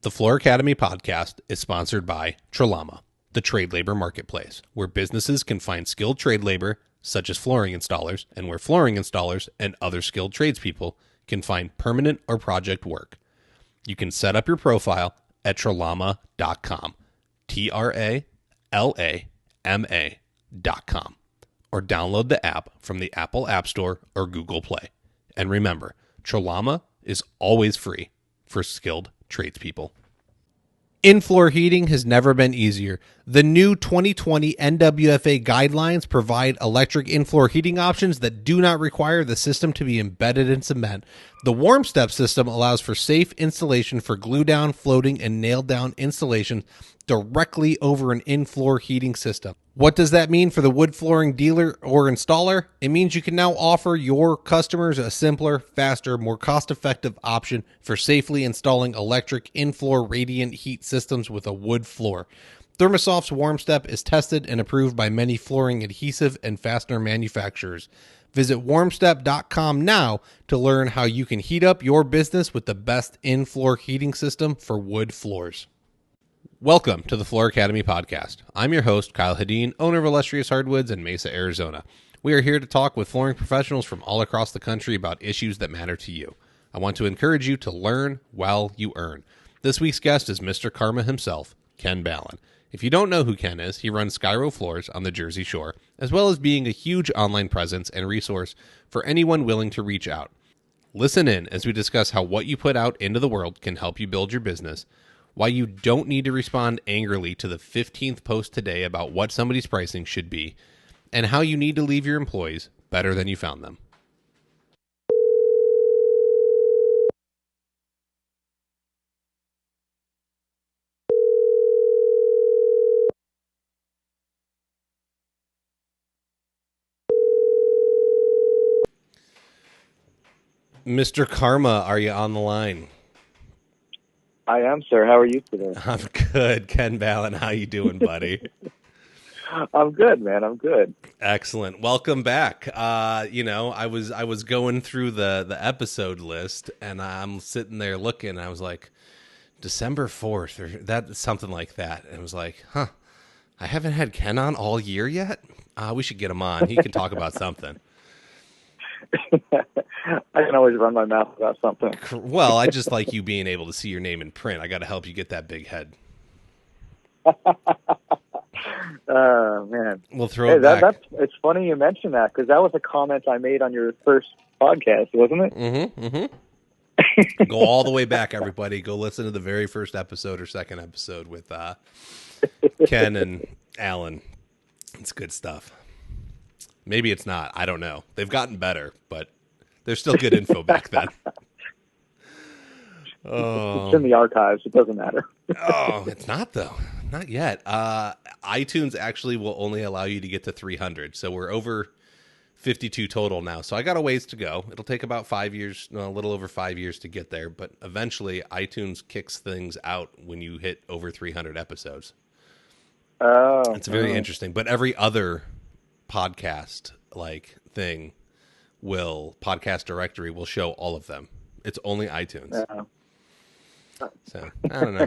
The Floor Academy podcast is sponsored by Trelama, the trade labor marketplace, where businesses can find skilled trade labor, such as flooring installers, and where flooring installers and other skilled tradespeople can find permanent or project work. You can set up your profile at trelama.com, TRALAMA.com, or download the app from the Apple App Store or Google Play. And remember, Trelama is always free for skilled tradespeople. In-floor heating has never been easier. The new 2020 NWFA guidelines provide electric in-floor heating options that do not require the system to be embedded in cement. The Warm Step system allows for safe installation for glue-down, floating, and nailed-down installation directly over an in-floor heating system. What does that mean for the wood flooring dealer or installer? It means you can now offer your customers a simpler, faster, more cost-effective option for safely installing electric in-floor radiant heat systems with a wood floor. Thermosoft's Warm Step is tested and approved by many flooring adhesive and fastener manufacturers. Visit warmstep.com now to learn how you can heat up your business with the best in-floor heating system for wood floors. Welcome to the Floor Academy podcast. I'm your host, Kyle Hedin, owner of Illustrious Hardwoods in Mesa, Arizona. We are here to talk with flooring professionals from all across the country about issues that matter to you. I want to encourage you to learn while you earn. This week's guest is Mr. Karma himself, Ken Ballin. If you don't know who Ken is, he runs Skyro Floors on the Jersey Shore, as well as being a huge online presence and resource for anyone willing to reach out. Listen in as we discuss how what you put out into the world can help you build your business, why you don't need to respond angrily to the 15th post today about what somebody's pricing should be, and how you need to leave your employees better than you found them. Mr. Karma, are you on the line? I am, sir. How are you today? I'm good. Ken Ballin, how you doing, buddy? I'm good, man. I'm good. Excellent. Welcome back. I was going through the episode list, and I'm sitting there looking. I was like, December 4th, or that something like that. And I was like, I haven't had Ken on all year yet. We should get him on. He can talk about something. I can always run my mouth about something. Well, I just like you being able to see your name in print. I got to help you get that big head. Man. We'll throw it back. It's funny you mentioned that, because that was a comment I made on your first podcast, wasn't it? Mm-hmm. Go all the way back, everybody. Go listen to the very first episode or second episode with Ken and Alan. It's good stuff. Maybe it's not. I don't know. They've gotten better, but there's still good info back then. Oh. It's in the archives. It doesn't matter. Oh, it's not, though. Not yet. iTunes actually will only allow you to get to 300, so we're over 52 total now. So I got a ways to go. It'll take about 5 years, no, a little over 5 years to get there, but eventually iTunes kicks things out when you hit over 300 episodes. Oh. It's very interesting, but every other podcast thing podcast directory will show all of them. It's only iTunes. So I don't know.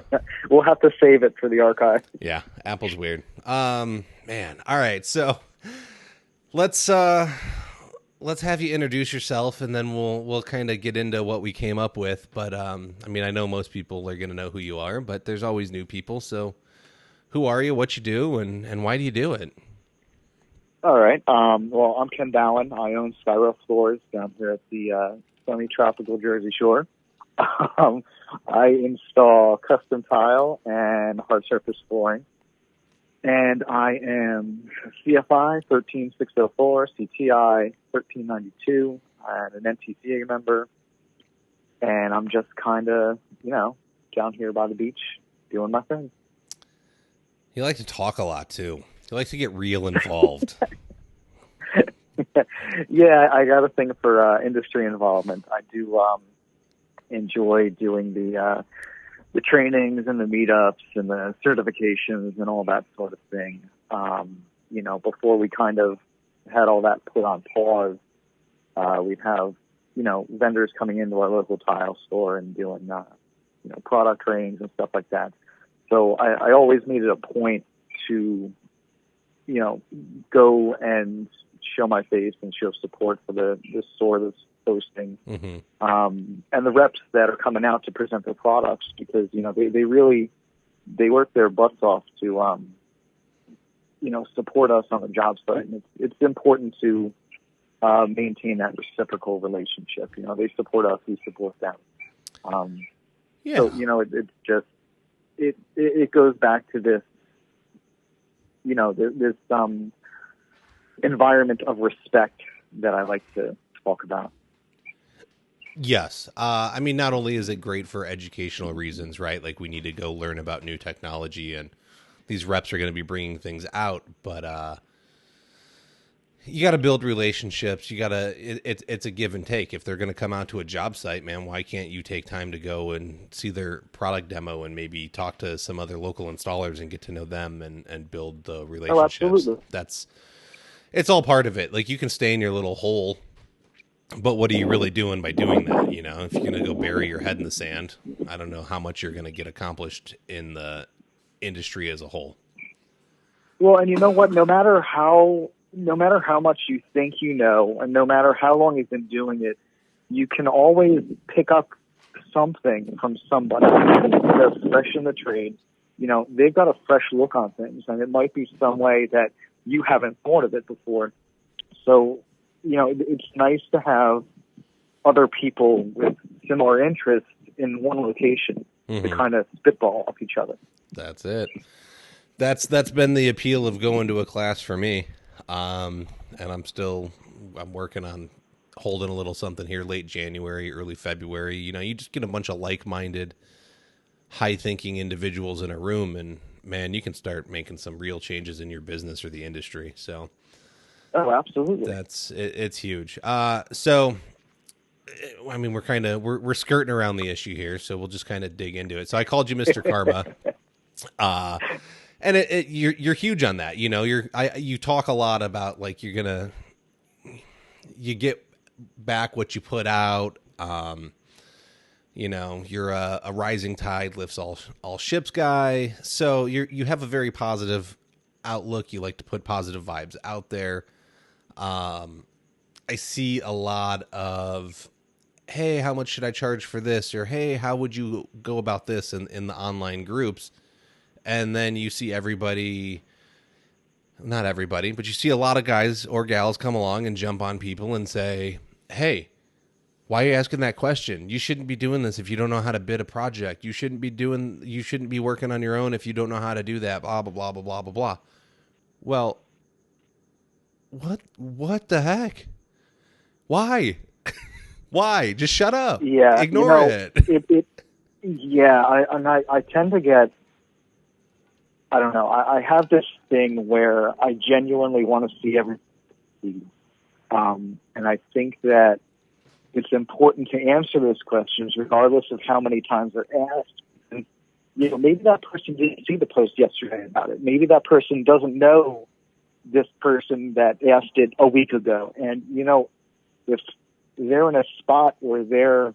We'll have to save it for the archive. Yeah, Apple's weird. Man. All right, so let's have you introduce yourself, and then we'll kind of get into what we came up with. But I know most people are going to know who you are, but there's always new people. So who are you? What you do, and why do you do it? All right. Well, I'm Ken Ballin. I own Skyro Floors down here at the semi-tropical Jersey Shore. I install custom tile and hard surface flooring. And I am CFI 13604, CTI 1392, and an NTCA member. And I'm just kind of, down here by the beach doing my thing. You like to talk a lot, too. You like to get real involved. Yeah, I got a thing for industry involvement. I do enjoy doing the trainings and the meetups and the certifications and all that sort of thing. Before we kind of had all that put on pause, we'd have, vendors coming into our local tile store and doing product trainings and stuff like that. So I always made it a point to, go and show my face and show support for the store that's hosting, Mm-hmm. and the reps that are coming out to present their products, because they work their butts off to support us on the job site. And it's important to maintain that reciprocal relationship. They support us, we support them. Yeah. So it's just it goes back to this this environment of respect that I like to talk about. Yes. I mean, not only is it great for educational reasons, right? Like we need to go learn about new technology and these reps are going to be bringing things out, but you got to build relationships. You got to, it's a give and take. If they're going to come out to a job site, man, why can't you take time to go and see their product demo and maybe talk to some other local installers and get to know them and build the relationships? Oh, absolutely. It's all part of it. Like you can stay in your little hole, but what are you really doing by doing that? If you're going to go bury your head in the sand, I don't know how much you're going to get accomplished in the industry as a whole. Well, and you know what? No matter how much you think and no matter how long you've been doing it, you can always pick up something from somebody that's fresh in the trade. They've got a fresh look on things, and it might be some way that you haven't thought of it before. So, it's nice to have other people with similar interests in one location to kind of spitball off each other. That's it. That's been the appeal of going to a class for me. And I'm working on holding a little something here late January, early February. You just get a bunch of like-minded, high-thinking individuals in a room, and man, you can start making some real changes in your business or the industry. So, oh, absolutely, it's huge. So, I mean, we're skirting around the issue here, so we'll just kind of dig into it. So, I called you Mr. Karma. And you're huge on that. You talk a lot about like you get back what you put out. You're a rising tide lifts all ships guy. So you have a very positive outlook. You like to put positive vibes out there. I see a lot of, hey, how much should I charge for this? Or, hey, how would you go about this in the online groups? And then you see not everybody, but you see a lot of guys or gals come along and jump on people and say, hey, why are you asking that question? You shouldn't be doing this if you don't know how to bid a project. You shouldn't be working on your own if you don't know how to do that, blah, blah, blah, blah, blah, blah, blah. Well, what the heck? Why? Why? Just shut up. Yeah. Ignore it. I tend to get, I don't know, I have this thing where I genuinely want to see everything. And I think that it's important to answer those questions regardless of how many times they're asked. And, maybe that person didn't see the post yesterday about it. Maybe that person doesn't know this person that asked it a week ago. And, if they're in a spot where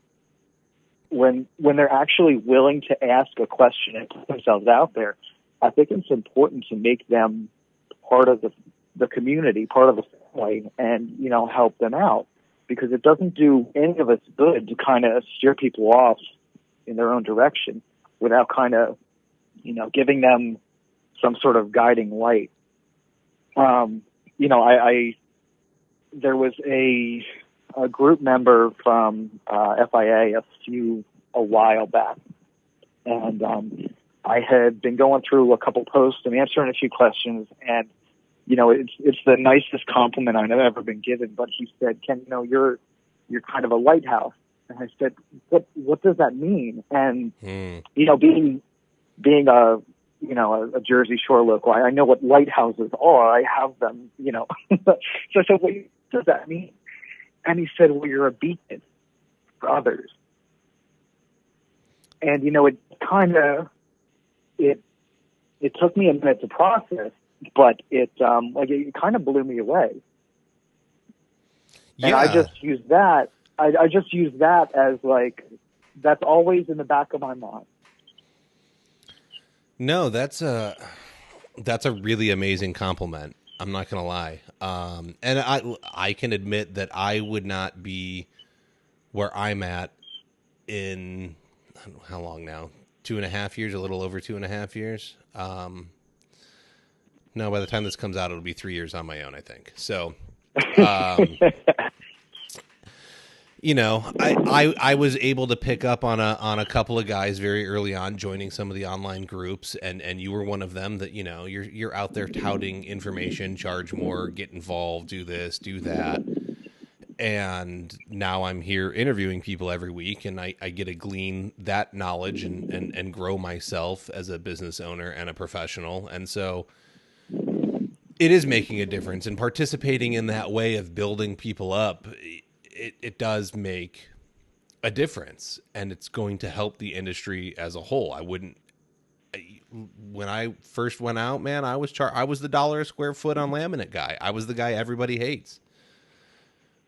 when they're actually willing to ask a question and put themselves out there, I think it's important to make them part of the community, part of the family, and, help them out. Because it doesn't do any of us good to kind of steer people off in their own direction without kind of, giving them some sort of guiding light. There was a group member from FIA a while back, and I had been going through a couple posts and answering a few questions, and it's the nicest compliment I've ever been given. But he said, "Ken, you're kind of a lighthouse." And I said, "What does that mean?" And being a Jersey Shore local, I know what lighthouses are. I have them, So I said, "What does that mean?" And he said, "Well, you're a beacon for others." And it kind of it took me a minute to process, but it kind of blew me away. Yeah. And I just used that. I just used that as like that's always in the back of my mind. No, that's a really amazing compliment. I'm not gonna lie, and I can admit that I would not be where I'm at in, I don't know how long now, 2.5 years, a little over 2.5 years. No, by the time this comes out, it'll be 3 years on my own, I think. So, you know, I was able to pick up on a couple of guys very early on, joining some of the online groups, and you were one of them. That, you know, you're out there touting information, charge more, get involved, do this, do that. And now I'm here interviewing people every week, and I get to glean that knowledge and grow myself as a business owner and a professional. And so it is making a difference, and participating in that way of building people up, it does make a difference, and it's going to help the industry as a whole. When I first went out, man, I was the $1 a square foot on laminate guy. I was the guy everybody hates.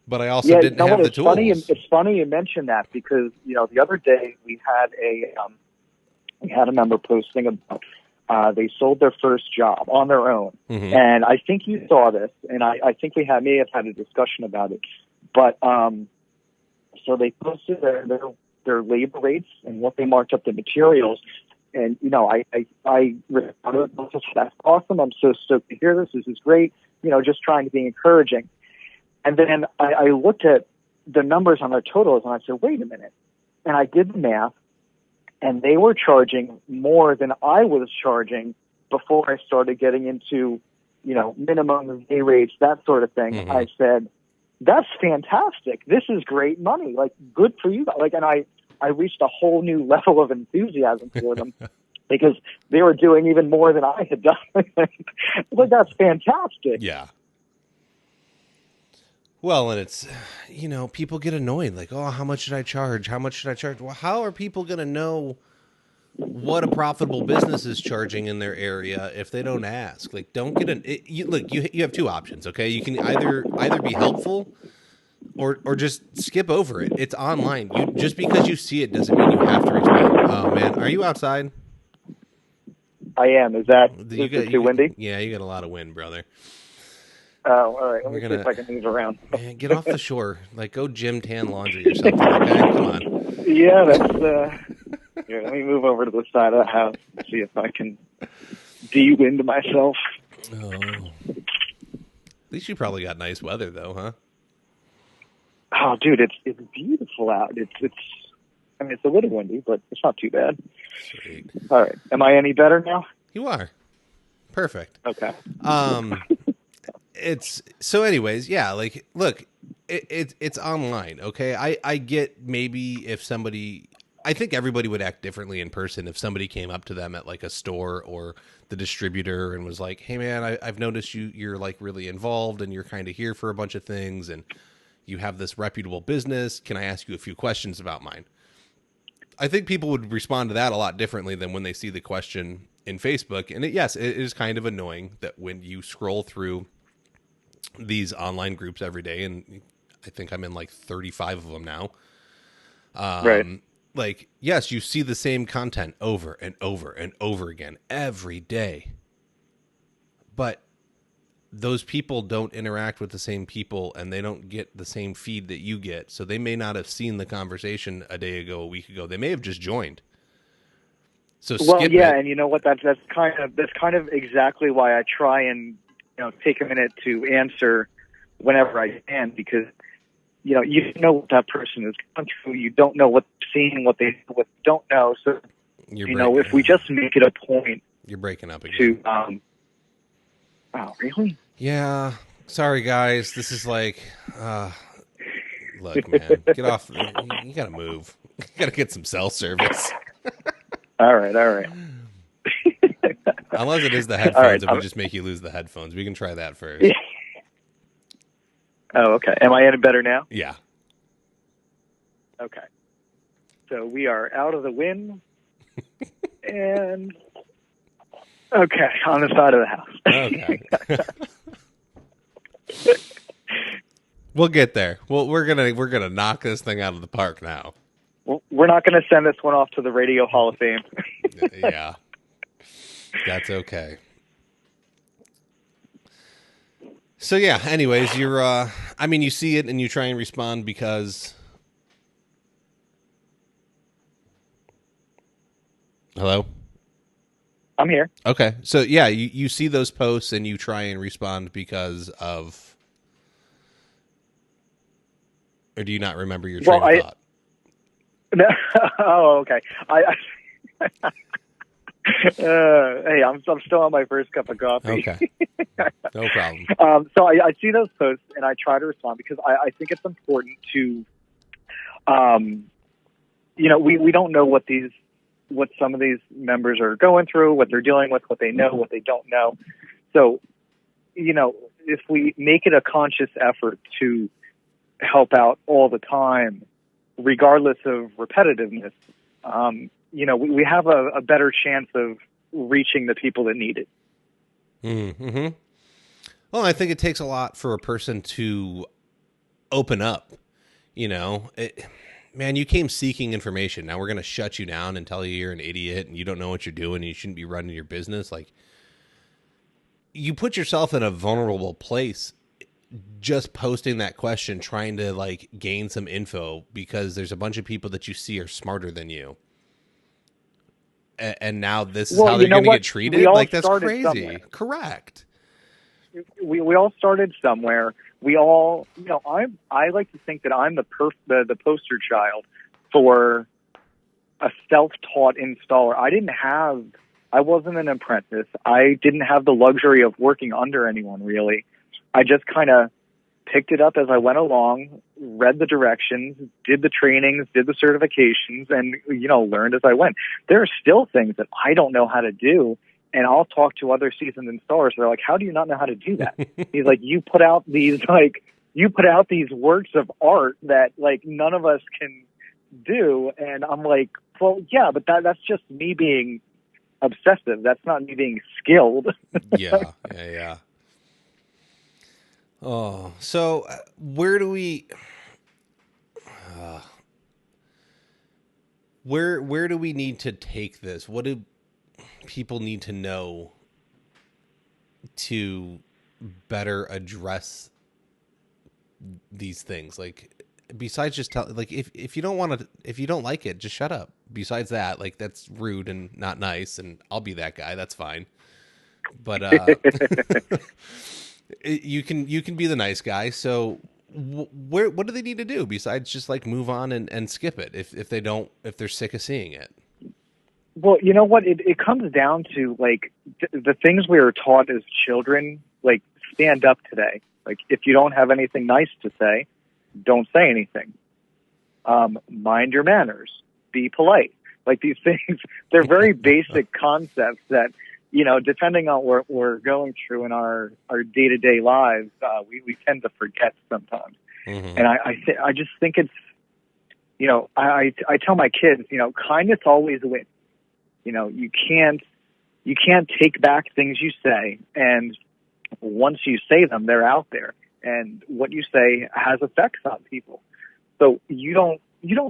But I also didn't have the tools. It's funny you mention that, because, you know, the other day we had a member posting about they sold their first job on their own, and I think you saw this, and I think we may have had a discussion about it. But so they posted their labor rates and what they marked up the materials, and, you know, I responded, that's awesome. I'm so stoked to hear this. This is great. You know, just trying to be encouraging. And then I looked at the numbers on their totals, and I said, wait a minute. And I did the math, and they were charging more than I was charging before I started getting into, you know, minimum day rates, that sort of thing. I said, that's fantastic. This is great money. Like, good for you. Like, and I reached a whole new level of enthusiasm for them because they were doing even more than I had done. Like, that's fantastic. Yeah. Well, and it's, you know, people get annoyed, like, oh, how much should I charge? How much should I charge? Well, how are people going to know what a profitable business is charging in their area if they don't ask? Like, don't get you have two options, okay? You can either be helpful or just skip over it. It's online. Just because you see it doesn't mean you have to respond. Oh, man, are you outside? I am. Is it too windy? Yeah, you got a lot of wind, brother. Oh, all right. Let me see if I can move around. Man, get off the shore. Like, go gym tan laundry or something, okay? Come on. Yeah, that's... Here, let me move over to the side of the house and see if I can de-wind myself. Oh. At least you probably got nice weather, though, huh? Oh, dude, it's beautiful out. It's a little windy, but it's not too bad. Sweet. All right. Am I any better now? You are. Perfect. Okay. It's so anyways, yeah, like, look, it's online. Okay. I get maybe if somebody, I think everybody would act differently in person if somebody came up to them at like a store or the distributor and was like, hey man, I've noticed you're like really involved and you're kind of here for a bunch of things and you have this reputable business. Can I ask you a few questions about mine? I think people would respond to that a lot differently than when they see the question in Facebook. And yes, it is kind of annoying that when you scroll through these online groups every day, and I think I'm in like 35 of them now. Right. Like, yes, you see the same content over and over and over again every day, but those people don't interact with the same people and they don't get the same feed that you get. So they may not have seen the conversation a day ago, a week ago. They may have just joined. So skip it. And you know what? That's kind of exactly why I try and, you know, take a minute to answer whenever I can, because, you know, you know what that person is going through. You don't know what they're seeing, what they don't know. So, if we just make it a point. You're breaking up again. Oh, really? Yeah. Sorry, guys. This is like, look, man, get off. You got to move. You got to get some cell service. All right. Unless it is the headphones, and we just make you lose the headphones. We can try that first. Yeah. Oh, okay. Am I any better now? Yeah. Okay. So we are out of the wind, and okay, on the side of the house. Okay. We'll get there. Well, we're gonna knock this thing out of the park now. We're we're not going to send this one off to the Radio Hall of Fame. Yeah, that's okay. So yeah, anyways, you're, I mean, you see it and you try and respond because... Hello? I'm here. Okay. So yeah, you see those posts and you try and respond because of... Or do you not remember your train of thought? Oh, okay. Hey, I'm still on my first cup of coffee. Okay. No problem. So I see those posts and I try to respond because I think it's important to, we don't know what some of these members are going through, what they're dealing with, what they know, what they don't know. So, if we make it a conscious effort to help out all the time, regardless of repetitiveness, we have a better chance of reaching the people that need it. Mm-hmm. Well, I think it takes a lot for a person to open up. Man, you came seeking information. Now we're going to shut you down and tell you you're an idiot and you don't know what you're doing and you shouldn't be running your business. Like, you put yourself in a vulnerable place just posting that question, trying to like gain some info because there's a bunch of people that you see are smarter than you. And now this is how they're going to get treated? Like, that's crazy. Somewhere. Correct. We all started somewhere. We all, I like to think that I'm the poster child for a self-taught installer. I wasn't an apprentice. I didn't have the luxury of working under anyone, really. I just kind of picked it up as I went along, read the directions, did the trainings, did the certifications, and, learned as I went. There are still things that I don't know how to do, and I'll talk to other seasoned installers. They're like, how do you not know how to do that? He's like, you put out these works of art that, like, none of us can do. And I'm like, well, yeah, but that's just me being obsessive. That's not me being skilled. Yeah. Oh, so where do we, where do we need to take this? What do people need to know to better address these things? Like, besides just if you don't want to, if you don't like it, just shut up. Besides that, like, that's rude and not nice, and I'll be that guy. That's fine. But, you can be the nice guy. So what do they need to do besides just like move on and skip it if they're sick of seeing it? Well, you know what? It comes down to like the things we were taught as children, like stand up today. Like if you don't have anything nice to say, don't say anything. Mind your manners. Be polite. Like these things, they're very basic concepts that, depending on what we're going through in our day-to-day lives, we tend to forget sometimes. Mm-hmm. And I just think it's, I tell my kids, kindness always wins. You can't take back things you say. And once you say them, they're out there. And what you say has effects on people. So you don't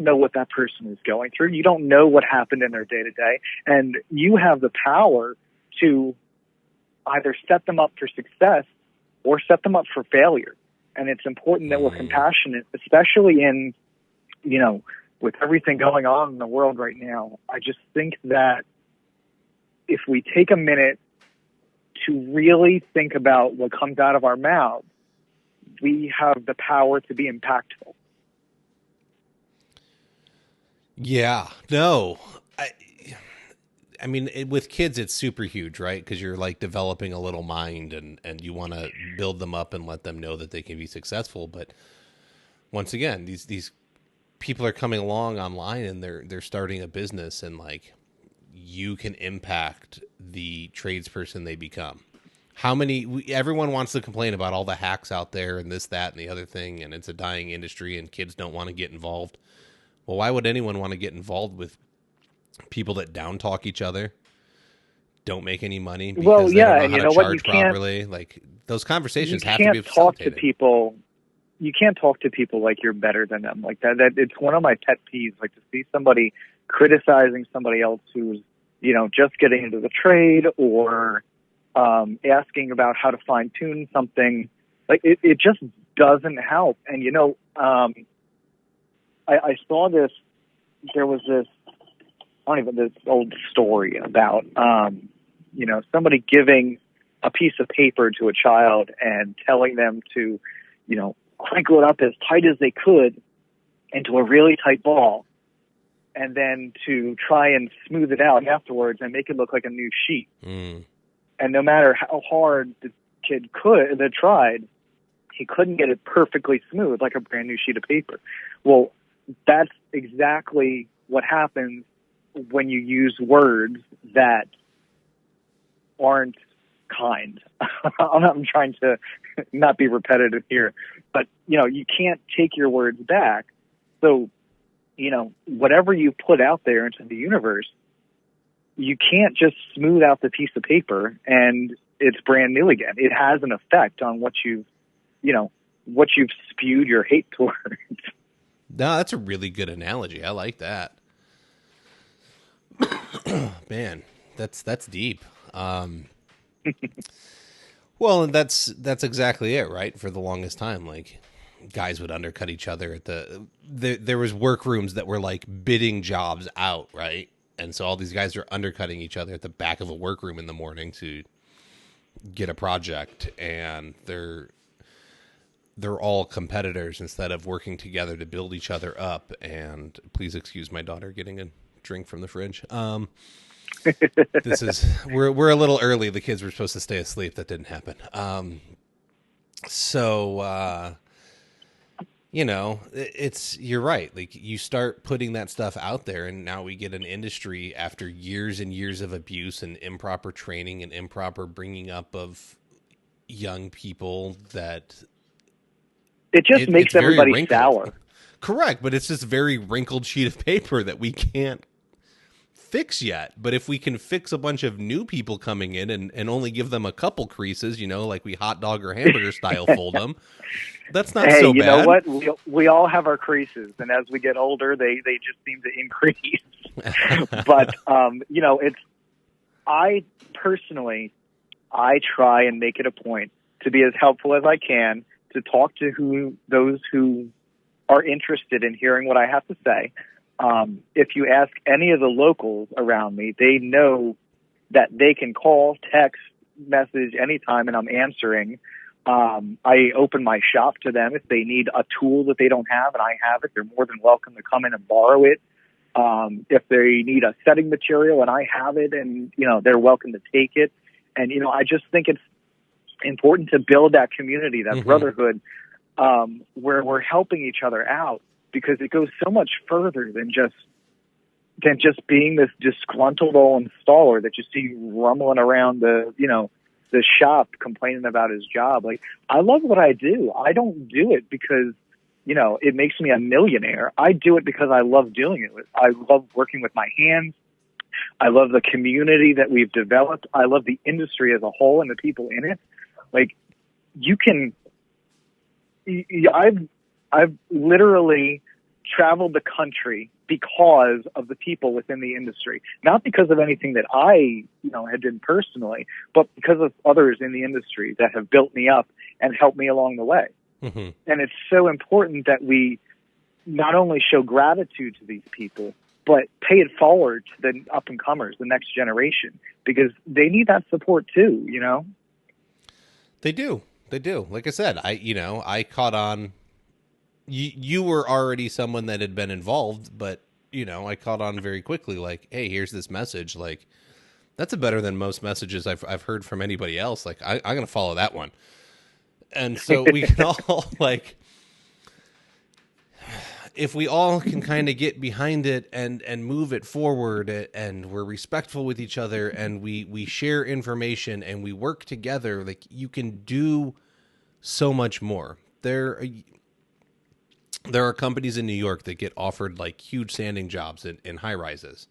know what that person is going through. You don't know what happened in their day-to-day. And you have the power to either set them up for success or set them up for failure. And it's important that we're compassionate, especially in, with everything going on in the world right now. I just think that if we take a minute to really think about what comes out of our mouths, we have the power to be impactful. Yeah, no. I mean, with kids, it's super huge, right? Because you're like developing a little mind and you want to build them up and let them know that they can be successful. But once again, these people are coming along online and they're starting a business, and like you can impact the tradesperson they become. Everyone wants to complain about all the hacks out there and this, that, and the other thing, and it's a dying industry and kids don't want to get involved. Well, why would anyone want to get involved with people that down talk each other, don't make any money because they don't know how to charge properly? Like, those conversations have to be facilitated. you can't talk to people like you're better than them. Like that it's one of my pet peeves. Like to see somebody criticizing somebody else who's, just getting into the trade or asking about how to fine tune something. Like it just doesn't help. And I saw this. There was this old story about somebody giving a piece of paper to a child and telling them to crinkle it up as tight as they could into a really tight ball, and then to try and smooth it out afterwards and make it look like a new sheet. And no matter how hard the kid tried, he couldn't get it perfectly smooth like a brand new sheet of paper. Well, that's exactly what happens when you use words that aren't kind. I'm trying to not be repetitive here, but you can't take your words back. So, whatever you put out there into the universe, you can't just smooth out the piece of paper and it's brand new again. It has an effect on what you've spewed your hate towards. No, that's a really good analogy. I like that. Man, that's deep. Well, and that's exactly it, right? For the longest time, like guys would undercut each other at there was workrooms that were like bidding jobs out, right? And so all these guys are undercutting each other at the back of a workroom in the morning to get a project, and they're all competitors instead of working together to build each other up. And please excuse my daughter getting a drink from the fridge. We're a little early. The kids were supposed to stay asleep. That didn't happen. You're right. Like you start putting that stuff out there, and now we get an industry after years and years of abuse and improper training and improper bringing up of young people that it just makes everybody sour. Correct. But it's this very wrinkled sheet of paper that we can't fix yet. But if we can fix a bunch of new people coming in and only give them a couple creases, like we hot dog or hamburger style fold them, that's not so bad. Hey, you know what? We all have our creases, and as we get older, they just seem to increase. But I personally try and make it a point to be as helpful as I can, to talk to those who are interested in hearing what I have to say. If you ask any of the locals around me, they know that they can call, text, message anytime, and I'm answering. I open my shop to them. If they need a tool that they don't have and I have it, they're more than welcome to come in and borrow it. If they need a setting material and I have it, and they're welcome to take it. And I just think it's important to build that community, that brotherhood, where we're helping each other out, because it goes so much further than just being this disgruntled old installer that you see rumbling around the shop complaining about his job. Like, I love what I do. I don't do it because it makes me a millionaire. I do it because I love doing it. I love working with my hands. I love the community that we've developed. I love the industry as a whole and the people in it. Like, I've literally traveled the country because of the people within the industry, not because of anything that I, had done personally, but because of others in the industry that have built me up and helped me along the way. Mm-hmm. And it's so important that we not only show gratitude to these people, but pay it forward to the up and comers, the next generation, because they need that support too, They do. Like I said, I caught on. You were already someone that had been involved, but I caught on very quickly. Like, hey, here's this message. Like, that's better than most messages I've heard from anybody else. Like, I'm going to follow that one. And so we can all if we all can kind of get behind it and move it forward, and we're respectful with each other, and we share information and we work together, like, you can do so much more. There are companies in New York that get offered like huge sanding jobs in high rises.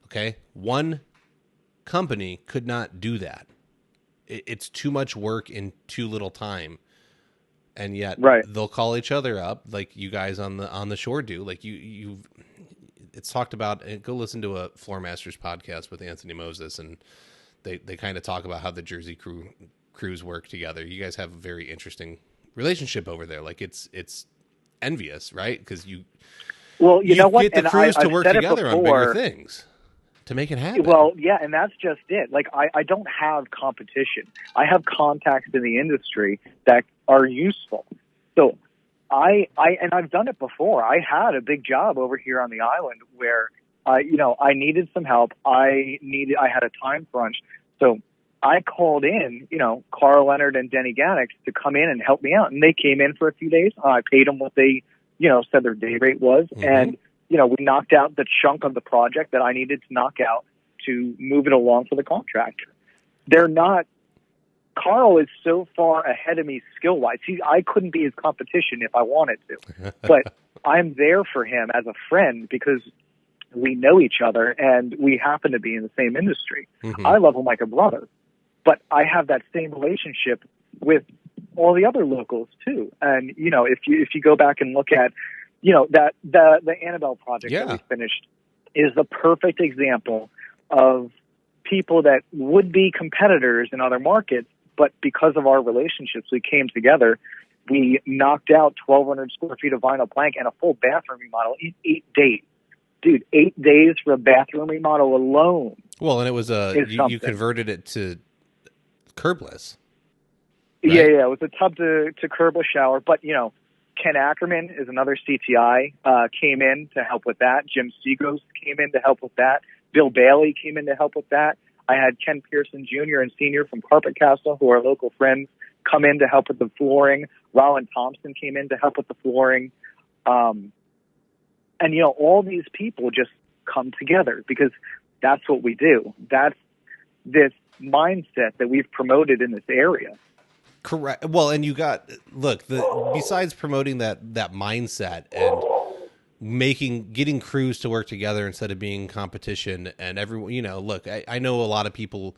Okay. One company could not do that. It's too much work in too little time and yet Right. they'll call each other up like you guys on the shore do. Like you it's talked about, and go listen to a Floor Masters podcast with Anthony Moses, and they kind of talk about how the Jersey crews work together. You guys have a very interesting relationship over there. Like it's envious, right? Because you know what? get the And crews to I've work said it together on before. bigger things to make it happen. Well, yeah, and that's just it. Like, I don't have competition. I have contacts in the industry that are useful. So and I've done it before. I had a big job over here on the island where, I needed some help. I had a time crunch. So I called in, Carl Leonard and Denny Gannix to come in and help me out. And they came in for a few days. I paid them what they, said their day rate was. Mm-hmm. And, we knocked out the chunk of the project that I needed to knock out to move it along for the contractor. Carl is so far ahead of me skill-wise. I couldn't be his competition if I wanted to. But I'm there for him as a friend because we know each other and we happen to be in the same industry. Mm-hmm. I love him like a brother. But I have that same relationship with all the other locals too. And, if you go back and look at, that the Annabelle project that we finished is the perfect example of people that would be competitors in other markets, but because of our relationships, we came together. We knocked out 1,200 square feet of vinyl plank and a full bathroom remodel in 8 days. Dude, 8 days for a bathroom remodel alone. Well, and it was you converted it to curbless. Right? Yeah, it was a tub to curbless shower, but Ken Ackerman is another CTI, came in to help with that. Jim Seagos came in to help with that. Bill Bailey came in to help with that. I had Ken Pearson Jr. and Sr. from Carpet Castle, who are local friends, come in to help with the flooring. Roland Thompson came in to help with the flooring. And, all these people just come together because that's what we do. That's this mindset that we've promoted in this area. Correct. Well, and you got, besides promoting that mindset and getting crews to work together instead of being competition, and everyone, I know a lot of people,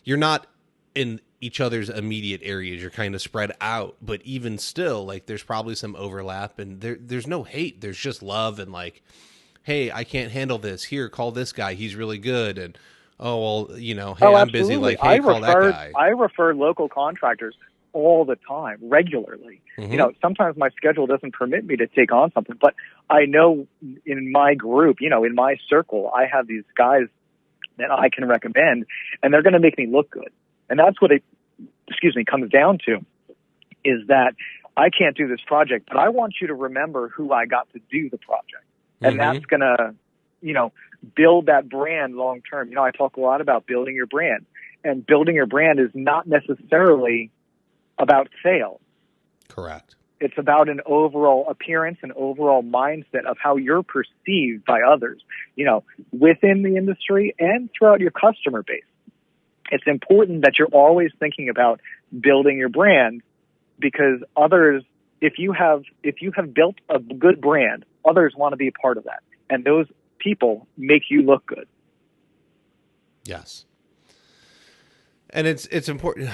you're not in each other's immediate areas, you're kind of spread out, but even still, like, there's probably some overlap, and there's no hate, there's just love, and like, hey, I can't handle this, here, call this guy, he's really good, and hey, I'm busy, like, hey, call that guy. I refer local contractors all the time, regularly. Mm-hmm. Sometimes my schedule doesn't permit me to take on something, but I know in my group, in my circle, I have these guys that I can recommend, and they're going to make me look good. And that's what it, comes down to, is that I can't do this project, but I want you to remember who I got to do the project. And that's going to, build that brand long term. I talk a lot about building your brand, and building your brand is not necessarily about sales. Correct. It's about an overall appearance and overall mindset of how you're perceived by others, within the industry and throughout your customer base. It's important that you're always thinking about building your brand, because others, if you have built a good brand, others want to be a part of that. And those people make you look good. Yes. And it's important.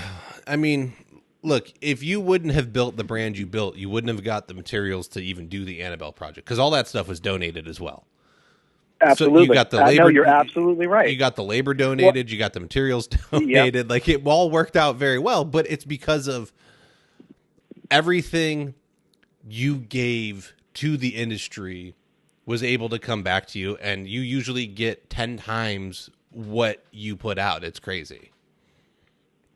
I mean, look, if you wouldn't have built the brand you built, you wouldn't have got the materials to even do the Annabelle project, because all that stuff was donated as well. Absolutely. So you got the labor. No, you're absolutely right. You got the labor donated. You got the materials donated. Yep. Like, it all worked out very well, but it's because of everything you gave to the industry was able to come back to you, and you usually get 10 times what you put out. It's crazy.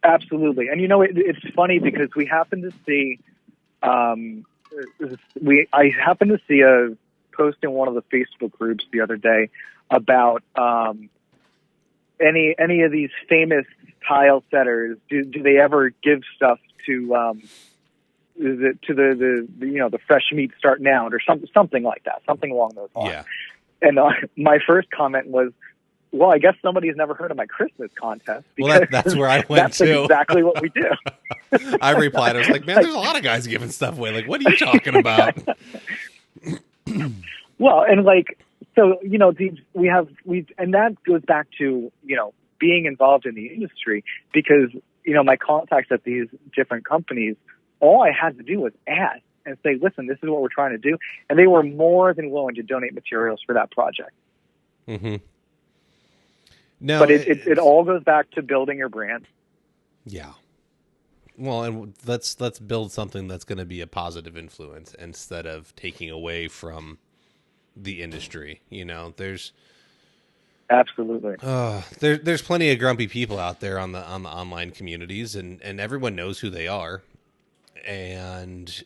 Absolutely. And it's funny because we happen to see, I happened to see a post in one of the Facebook groups the other day about any of these famous tile setters. Do they ever give stuff to the fresh meat starting out, or something like that, something along those lines? Yeah. And my first comment was, well, I guess somebody's never heard of my Christmas contest. Well, that's where I went that's to. That's exactly what we do. I replied. I was like, man, there's a lot of guys giving stuff away. Like, what are you talking about? Well, and and that goes back to, being involved in the industry, because, my contacts at these different companies all I had to do was ask and say, listen, this is what we're trying to do. And they were more than willing to donate materials for that project. Mm-hmm. No, but it all goes back to building your brand. Yeah. Well, and let's build something that's going to be a positive influence instead of taking away from the industry. You know, there's absolutely there's plenty of grumpy people out there on the online communities, and everyone knows who they are, and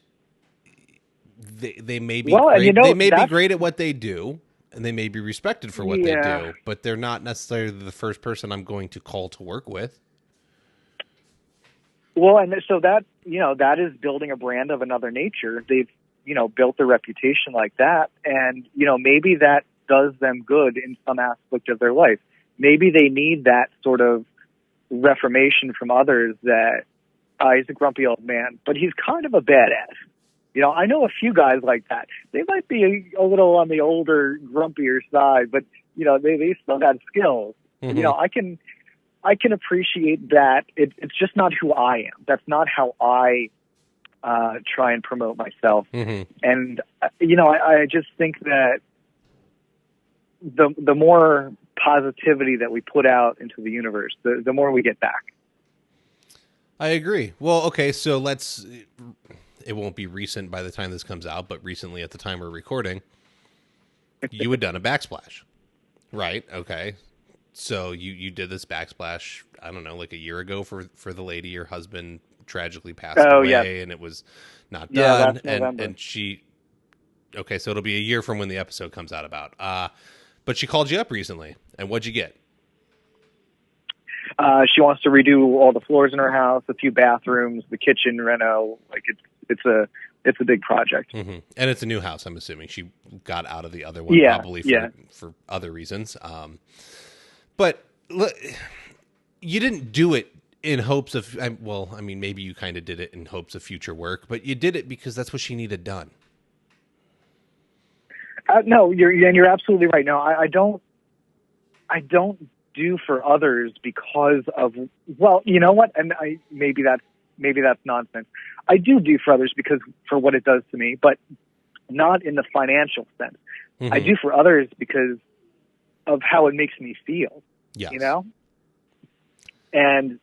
they may be great. They may be great at what they do, and they may be respected for what they do, but they're not necessarily the first person I'm going to call to work with. Well, and so that, that is building a brand of another nature. They've, built a reputation like that. And, maybe that does them good in some aspect of their life. Maybe they need that sort of reformation from others that he's a grumpy old man, but he's kind of a badass. I know a few guys like that. They might be a little on the older, grumpier side, but, they still got skills. Mm-hmm. I can appreciate that. It's just not who I am. That's not how I try and promote myself. Mm-hmm. And, I just think that the more positivity that we put out into the universe, the more we get back. I agree. Well, okay, so it won't be recent by the time this comes out, but recently at the time we're recording, you had done a backsplash, right? Okay. So you did this backsplash, I don't know, like a year ago for the lady your husband tragically passed away, yes. and it was not done. That's November. And she, okay, so it'll be a year from when the episode comes out about. But she called you up recently, and what'd you get? She wants to redo all the floors in her house, a few bathrooms, the kitchen reno. Like it's a big project. Mm-hmm. And it's a new house, I'm assuming. She got out of the other one probably for other reasons. But you didn't do it in hopes of, maybe you kind of did it in hopes of future work, but you did it because that's what she needed done. No, you're absolutely right. No, I don't do for others because of, well, you know what? And maybe that's nonsense. I do for others because for what it does to me, but not in the financial sense. Mm-hmm. I do for others because of how it makes me feel. Yes. And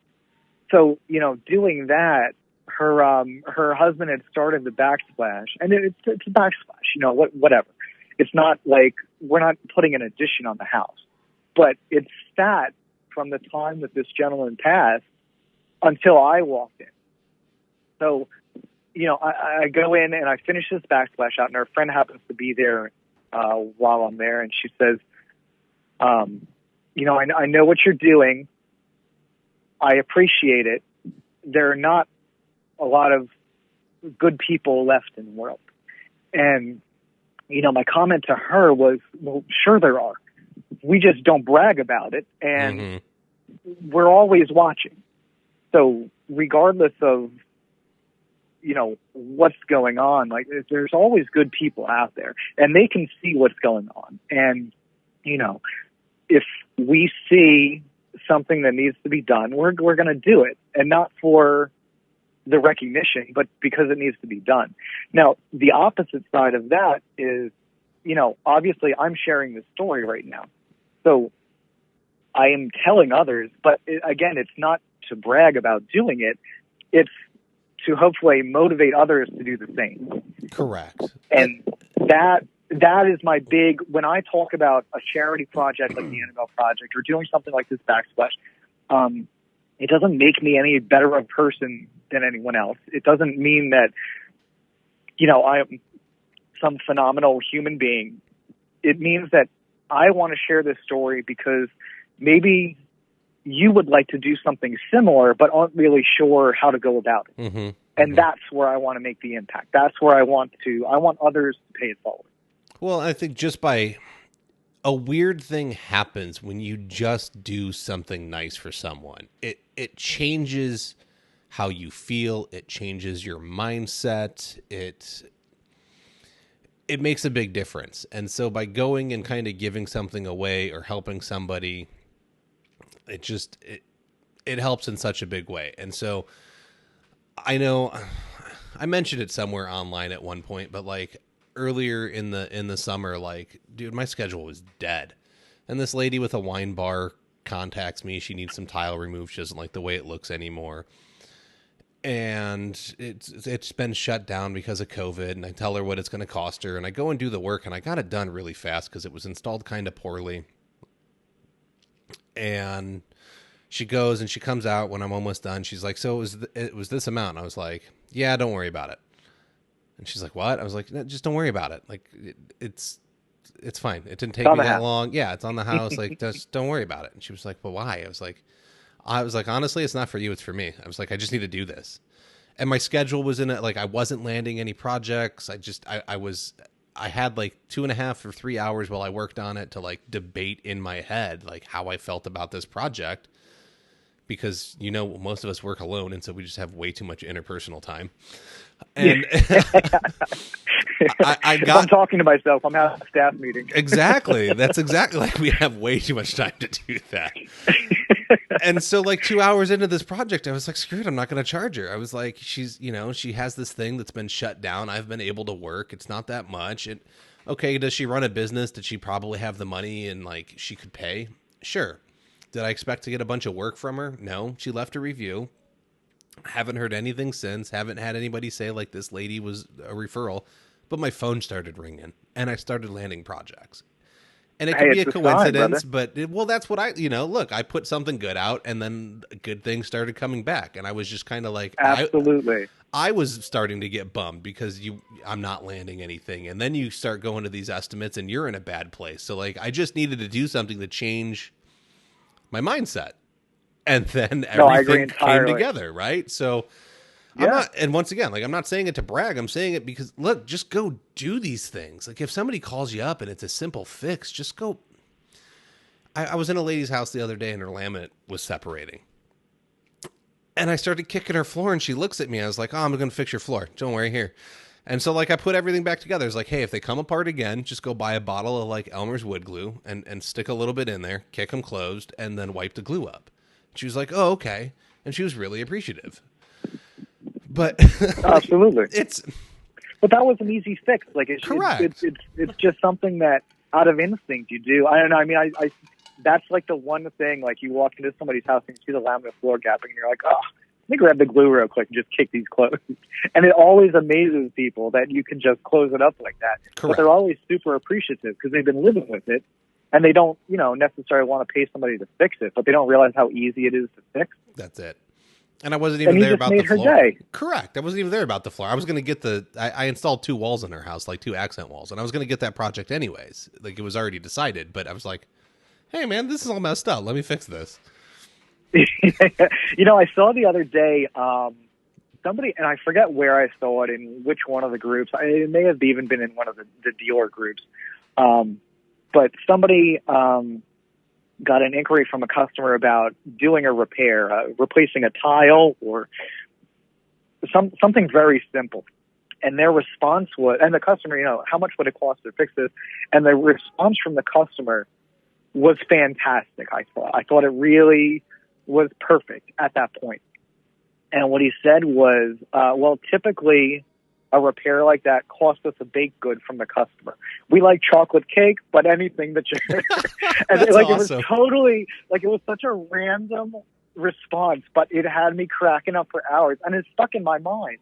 so, doing that, her husband had started the backsplash, and it's a backsplash, whatever. It's not like we're not putting an addition on the house, but it's sat from the time that this gentleman passed until I walked in. So, I go in and I finish this backsplash out, and our friend happens to be there while I'm there, and she says, I know what you're doing. I appreciate it. There are not a lot of good people left in the world. And, my comment to her was, well, sure there are. We just don't brag about it, and we're always watching. So regardless of, what's going on, like there's always good people out there, and they can see what's going on. And, if we see something that needs to be done, we're going to do it, and not for the recognition, but because it needs to be done. Now, the opposite side of that is, obviously I'm sharing this story right now. So I am telling others, but again, it's not to brag about doing it. It's to hopefully motivate others to do the same. Correct. And that is my big, when I talk about a charity project like the Annabelle Project or doing something like this backsplash, it doesn't make me any better of a person than anyone else. It doesn't mean that, I am some phenomenal human being. It means that I want to share this story because maybe you would like to do something similar, but aren't really sure how to go about it. Mm-hmm. And that's where I want to make the impact. That's where I want others to pay it forward. Well, I think just by a weird thing happens when you just do something nice for someone. It changes how you feel. It changes your mindset. It makes a big difference. And so by going and kind of giving something away or helping somebody, it helps in such a big way. And so I know I mentioned it somewhere online at one point, but like earlier in the summer, like, dude, my schedule was dead. And this lady with a wine bar contacts me. She needs some tile removed. She doesn't like the way it looks anymore. And it's been shut down because of COVID, and I tell her what it's going to cost her, and I go and do the work, and I got it done really fast because it was installed kind of poorly. And she goes and she comes out when I'm almost done. She's like, so it was this amount. And I was like, yeah, don't worry about it. And she's like, what? I was like, no, just don't worry about it. Like, it's fine. It didn't take me that long. Yeah, it's on the house. Like, just don't worry about it. And she was like, well, why? I was like, honestly, it's not for you. It's for me. I was like, I just need to do this. And my schedule was in it. Like, I wasn't landing any projects. I had like 2.5 or 3 hours while I worked on it to like debate in my head, like how I felt about this project, because, you know, most of us work alone. And so we just have way too much interpersonal time. And I'm talking to myself. I'm having a staff meeting. Exactly. That's exactly like we have way too much time to do that. And so like 2 hours into this project, I was like, screw it, I'm not going to charge her. I was like, she's, you know, she has this thing that's been shut down. I've been able to work. It's not that much. Okay, does she run a business? Did she probably have the money and like she could pay? Sure. Did I expect to get a bunch of work from her? No. She left a review. Haven't heard anything since. Haven't had anybody say like this lady was a referral. But my phone started ringing and I started landing projects. And it could be a coincidence, but that's what look, I put something good out and then good things started coming back. And I was just kind of like, absolutely. I was starting to get bummed because I'm not landing anything. And then you start going to these estimates and you're in a bad place. So like, I just needed to do something to change my mindset. And then everything came together. Right. So and once again, like, I'm not saying it to brag. I'm saying it because, look, just go do these things. Like, if somebody calls you up and it's a simple fix, just go. I was in a lady's house the other day and her laminate was separating. And I started kicking her floor and she looks at me. I was like, oh, I'm going to fix your floor. Don't worry, here. And so, like, I put everything back together. It's like, hey, if they come apart again, just go buy a bottle of, like, Elmer's wood glue and stick a little bit in there, kick them closed, and then wipe the glue up. She was like, oh, okay. And she was really appreciative. But absolutely, but that was an easy fix. Like, correct. It's just something that out of instinct you do. I don't know. I mean, I that's like the one thing. Like, you walk into somebody's house and you see the laminate floor gapping, and you're like, oh, let me grab the glue real quick and just kick these closed. And it always amazes people that you can just close it up like that. Correct. But they're always super appreciative because they've been living with it, and they don't, necessarily want to pay somebody to fix it, but they don't realize how easy it is to fix. That's it. And I wasn't even there about the floor. Day. Correct. I wasn't even there about the floor. I was going to get I installed 2 walls in her house, like 2 accent walls, and I was going to get that project anyways. Like, it was already decided, but I was like, hey man, this is all messed up. Let me fix this. I saw the other day, somebody, and I forget where I saw it in which one of the groups. It may have even been in one of the Dior groups. But somebody, got an inquiry from a customer about doing a repair, replacing a tile or something very simple. And their response was, and the customer, how much would it cost to fix this? And the response from the customer was fantastic. I thought it really was perfect at that point. And what he said was, well, typically a repair like that costs us a baked good from the customer. We like chocolate cake, but anything that you're... and That's like, awesome. It was totally... Like, it was such a random response, but it had me cracking up for hours, and it stuck in my mind.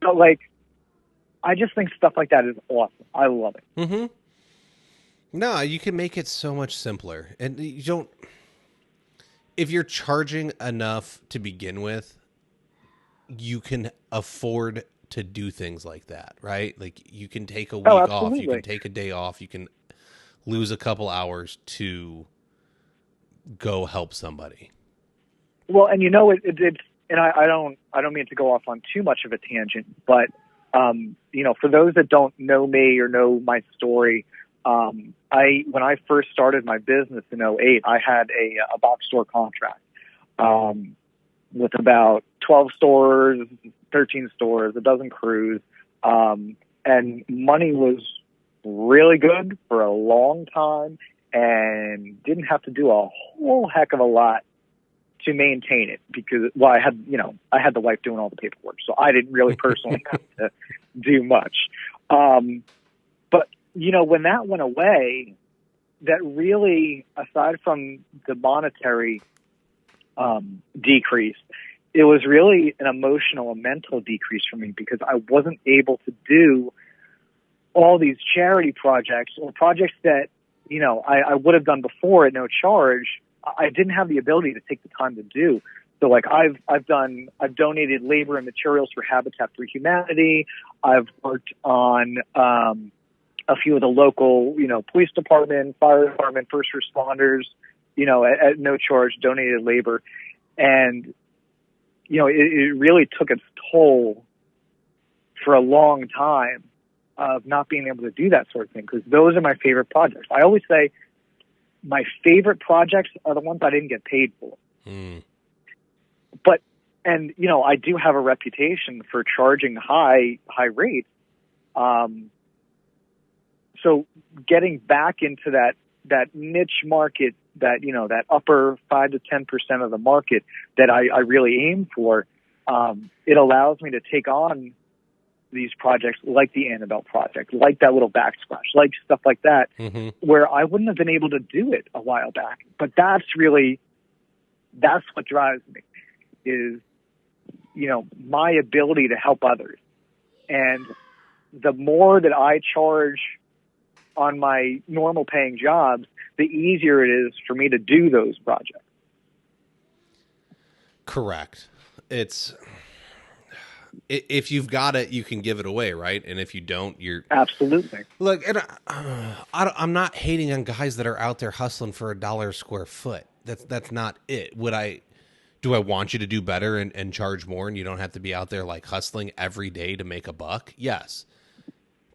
But, like, I just think stuff like that is awesome. I love it. Mm-hmm. No, you can make it so much simpler. And you don't... If you're charging enough to begin with, you can afford to do things like that, right? Like, you can take a week off, you can take a day off, you can lose a couple hours to go help somebody. Well, and it's, and I don't mean to go off on too much of a tangent, but for those that don't know me or know my story, when I first started my business in 2008, I had a box store contract with about 12 stores, 13 stores, a dozen crews, and money was really good for a long time and didn't have to do a whole heck of a lot to maintain it because, well, I had the wife doing all the paperwork, so I didn't really personally have to do much. But, when that went away, that really, aside from the monetary decrease, it was really an emotional and mental decrease for me because I wasn't able to do all these charity projects or projects that, I would have done before at no charge. I didn't have the ability to take the time to do. So like I've donated labor and materials for Habitat for Humanity. I've worked on, a few of the local, police department, fire department, first responders, at no charge, donated labor. And, it really took its toll for a long time of not being able to do that sort of thing, because those are my favorite projects. I always say my favorite projects are the ones I didn't get paid for. But, and, I do have a reputation for charging high rates. So getting back into that niche market, that upper 5 to 10% of the market that I really aim for, it allows me to take on these projects like the Annabelle project, like that little backsplash, like stuff like that, where I wouldn't have been able to do it a while back. But that's what drives me is, my ability to help others. And the more that I charge on my normal paying jobs, the easier it is for me to do those projects. Correct. If you've got it, you can give it away, right? And if you don't, you're absolutely. Look, and I'm not hating on guys that are out there hustling for $1 a square foot. That's not it. Do I want you to do better and charge more, and you don't have to be out there like hustling every day to make a buck? Yes,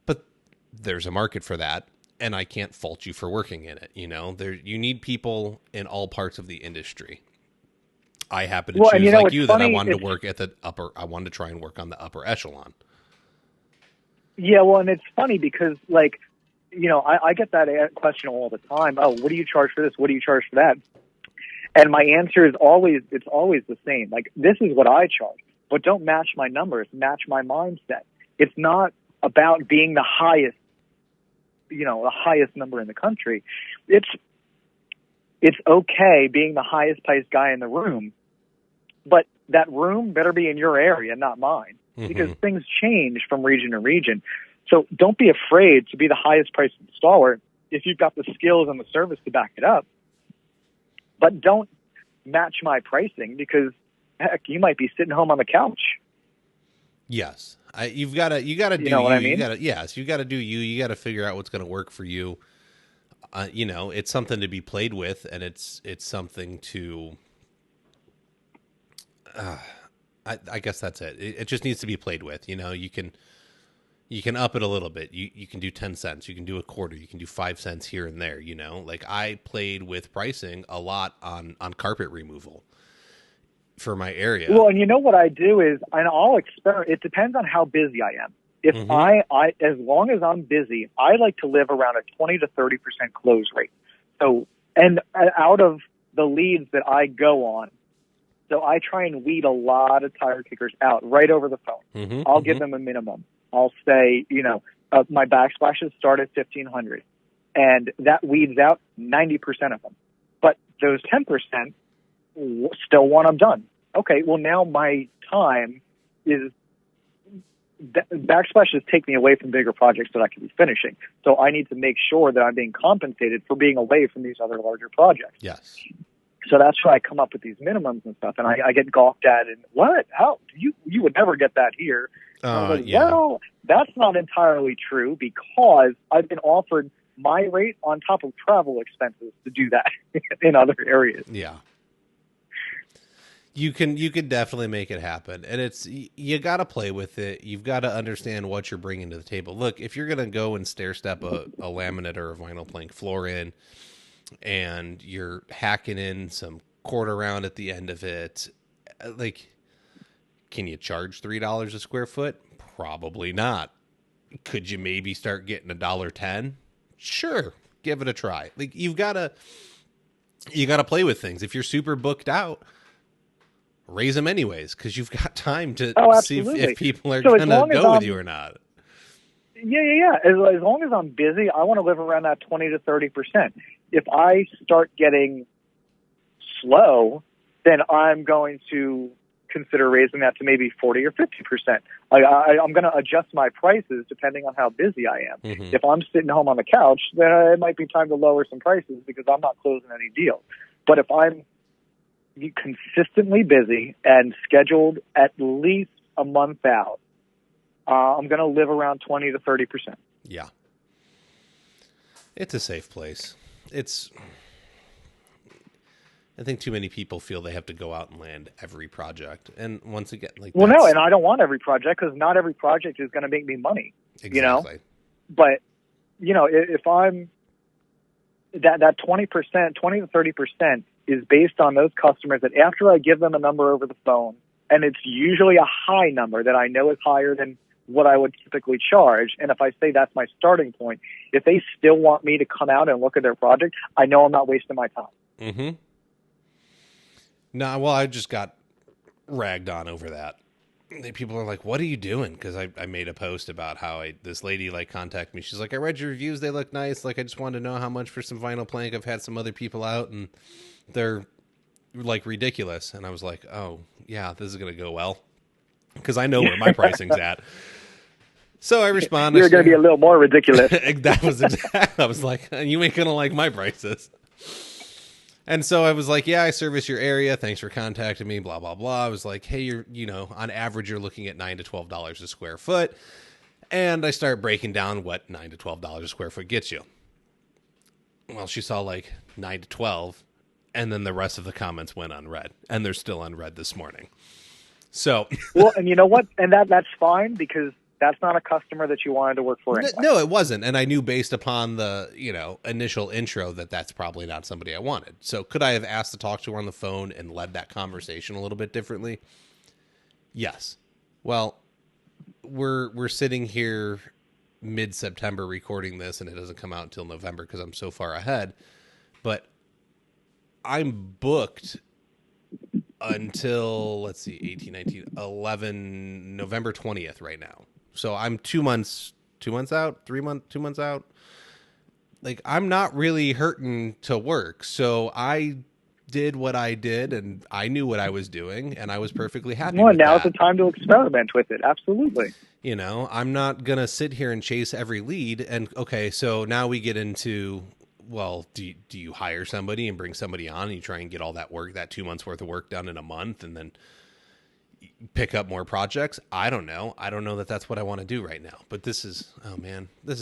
but there's a market for that, and I can't fault you for working in it. You need people in all parts of the industry. I happen to choose like you that I wanted to work at the upper. I wanted to try and work on the upper echelon. Yeah, well, and it's funny because I get that question all the time. Oh, what do you charge for this? What do you charge for that? And my answer is always the same. Like, this is what I charge, but don't match my numbers, match my mindset. It's not about being the highest, the highest number in the country. It's okay being the highest priced guy in the room, but that room better be in your area, not mine, because things change from region to region. So don't be afraid to be the highest priced installer if you've got the skills and the service to back it up. But don't match my pricing because, heck, you might be sitting home on the couch. Yes, you got to do what I mean? You got to do you. You got to figure out what's going to work for you. It's something to be played with, and it's something to. I guess that's it. It just needs to be played with. You can up it a little bit. You can do 10 cents. You can do a quarter. You can do 5 cents here and there. Like I played with pricing a lot on carpet removal for my area. Well, and what I do is, and I'll experiment. It depends on how busy I am. If I as long as I'm busy, I like to live around a 20 to 30% close rate. So, and out of the leads that I go on, so I try and weed a lot of tire kickers out right over the phone. I'll give them a minimum. I'll say, my backsplashes start at 1,500, and that weeds out 90% of them. But those 10% still want them done. Okay, well, now my time is backsplashes take me away from bigger projects that I could be finishing. So I need to make sure that I'm being compensated for being away from these other larger projects. Yes. So that's why I come up with these minimums and stuff, and I get gawked at. And what? How you would never get that here? Well, that's not entirely true because I've been offered my rate on top of travel expenses to do that in other areas. Yeah. You can definitely make it happen, and you got to play with it. You've got to understand what you're bringing to the table. Look, if you're going to go and stair step a laminate or a vinyl plank floor in, and you're hacking in some quarter round at the end of it, like, can you charge $3 a square foot? Probably not. Could you maybe start getting $1.10? Sure, give it a try. Like, you gotta play with things. If you're super booked out, raise them anyways, because you've got time to see if people are so going to go with you or not. Yeah. As long as I'm busy, I want to live around that 20 to 30%. If I start getting slow, then I'm going to consider raising that to maybe 40 or 50%. I'm going to adjust my prices depending on how busy I am. Mm-hmm. If I'm sitting home on the couch, then it might be time to lower some prices because I'm not closing any deals. But if I'm consistently busy and scheduled at least a month out, I'm going to live around 20 to 30%. Yeah. It's a safe place. I think too many people feel they have to go out and land every project. And once again, no, and I don't want every project because not every project is going to make me money. Exactly. But, if I'm that 20%, 20 to 30% is based on those customers that after I give them a number over the phone, and it's usually a high number that I know is higher than what I would typically charge. And if I say that's my starting point, if they still want me to come out and look at their project, I know I'm not wasting my time. Mm-hmm. No, well, I just got ragged on over that. People are like, what are you doing? Because I made a post about how this lady contacted me. She's like, I read your reviews. They look nice. I just wanted to know how much for some vinyl plank. I've had some other people out and they're ridiculous. And I was like, oh yeah, this is going to go well. Because I know where my pricing's at. So I responded. You're going to be a little more ridiculous. That was exactly. I was like, you ain't going to like my prices. And so I was like, yeah, I service your area. Thanks for contacting me, blah, blah, blah. I was like, hey, you're, on average, you're looking at $9 to $12 a square foot. And I start breaking down what $9 to $12 a square foot gets you. Well, she saw 9 to 12. And then the rest of the comments went unread. And they're still unread this morning. So. Well, and you know what? And that's fine because that's not a customer that you wanted to work for anyway. No, it wasn't. And I knew based upon the, initial intro that that's probably not somebody I wanted. So could I have asked to talk to her on the phone and led that conversation a little bit differently? Yes. Well, we're sitting here mid-September recording this and it doesn't come out until November because I'm so far ahead. But I'm booked until, let's see, 18, 19, 11, November 20th right now. So I'm 2 months out, 2 months out. I'm not really hurting to work. So I did what I did and I knew what I was doing and I was perfectly happy with now's that. the time to experiment with it. Absolutely. I'm not going to sit here and chase every lead. And okay, so now we get into, well, do you hire somebody and bring somebody on and you try and get all that work, that 2 months worth of work done in a month and then pick up more projects? I don't know. I don't know that that's what I want to do right now. But this is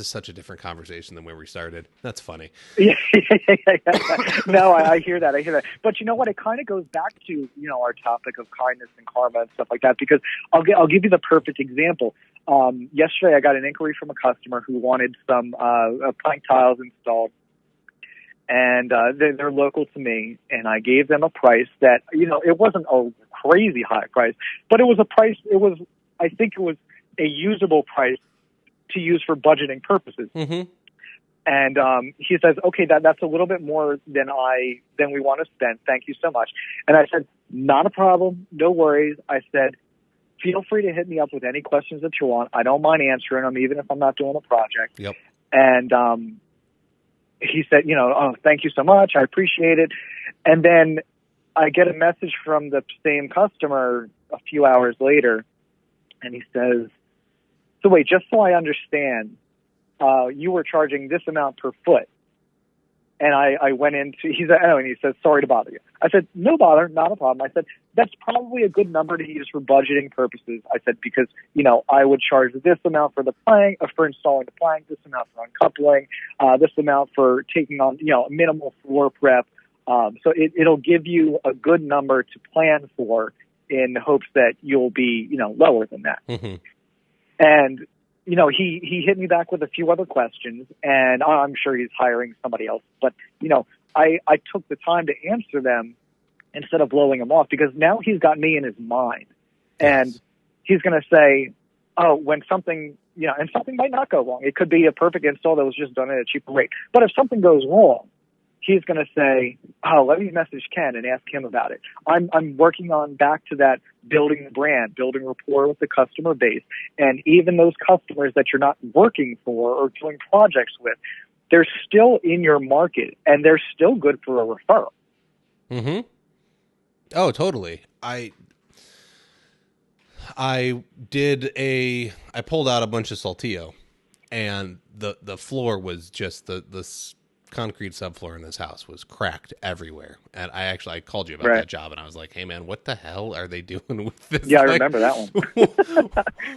such a different conversation than where we started. That's funny. Yeah. No, I hear that. But you know what? It kind of goes back to, our topic of kindness and karma and stuff like that, because I'll give you the perfect example. Yesterday I got an inquiry from a customer who wanted some plank tiles installed. And they're local to me, and I gave them a price that, it wasn't a crazy high price, but it was a price, I think it was a usable price to use for budgeting purposes. Mm-hmm. And he says, okay, that's a little bit more than we want to spend. Thank you so much. And I said, not a problem, no worries. I said, feel free to hit me up with any questions that you want. I don't mind answering them, even if I'm not doing a project. Yep. And he said, oh, thank you so much. I appreciate it. And then I get a message from the same customer a few hours later, and he says, so wait, just so I understand, you were charging this amount per foot. And I went into, he says, sorry to bother you. I said, no bother, not a problem. I said, that's probably a good number to use for budgeting purposes. I said, because, I would charge this amount for the plank, for installing the plank, this amount for uncoupling, this amount for taking on, minimal floor prep. So it'll give you a good number to plan for in hopes that you'll be, lower than that. Mm-hmm. And, he hit me back with a few other questions, and I'm sure he's hiring somebody else. But, I took the time to answer them instead of blowing him off, because now he's got me in his mind. And Yes. He's going to say, oh, when something, and something might not go wrong. It could be a perfect install that was just done at a cheaper rate. But if something goes wrong, he's going to say, oh, let me message Ken and ask him about it. I'm working on back to that building the brand, building rapport with the customer base. And even those customers that you're not working for or doing projects with, they're still in your market and they're still good for a referral. Mm-hmm. Oh, totally. I pulled out a bunch of Saltillo, and the floor was just the concrete subfloor in this house was cracked everywhere. And I called you about that job, and I was like, hey man, what the hell are they doing with this? Yeah, I remember that one.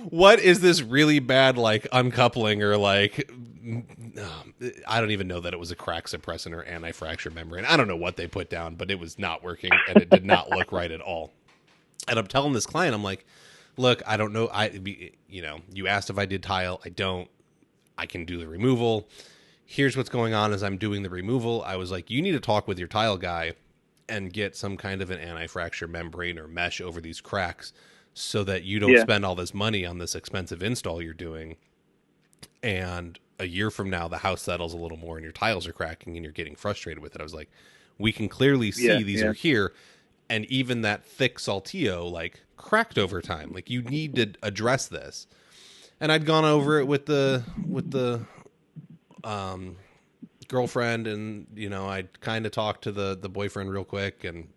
What is this really bad, like, uncoupling or like, I don't even know that it was a crack suppressant or anti-fracture membrane. I don't know what they put down, but it was not working, and it did not look right at all. And I'm telling this client, I'm like, look, I don't know. You asked if I did tile. I don't. I can do the removal. Here's what's going on as I'm doing the removal. I was like, you need to talk with your tile guy and get some kind of an anti-fracture membrane or mesh over these cracks so that you don't spend all this money on this expensive install you're doing. And a year from now, the house settles a little more and your tiles are cracking and you're getting frustrated with it. I was like, we can clearly see these are here. And even that thick Saltillo, like, cracked over time. Like, you need to address this. And I'd gone over it with the girlfriend, and, you know, I'd kind of talked to the boyfriend real quick. And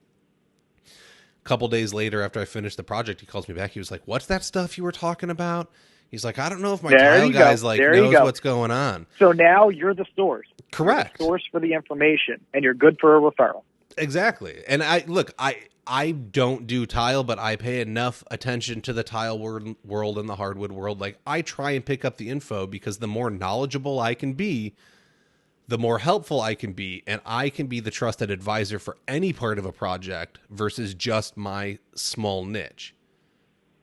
a couple days later, after I finished the project, he calls me back. He was like, what's that stuff you were talking about? He's like, I don't know if my tile guy's like knows what's going on. So now you're the source. Correct. You're the source for the information, and you're good for a referral. Exactly. And I don't do tile, but I pay enough attention to the tile world and the hardwood world. Like, I try and pick up the info because the more knowledgeable I can be, the more helpful I can be, and I can be the trusted advisor for any part of a project versus just my small niche.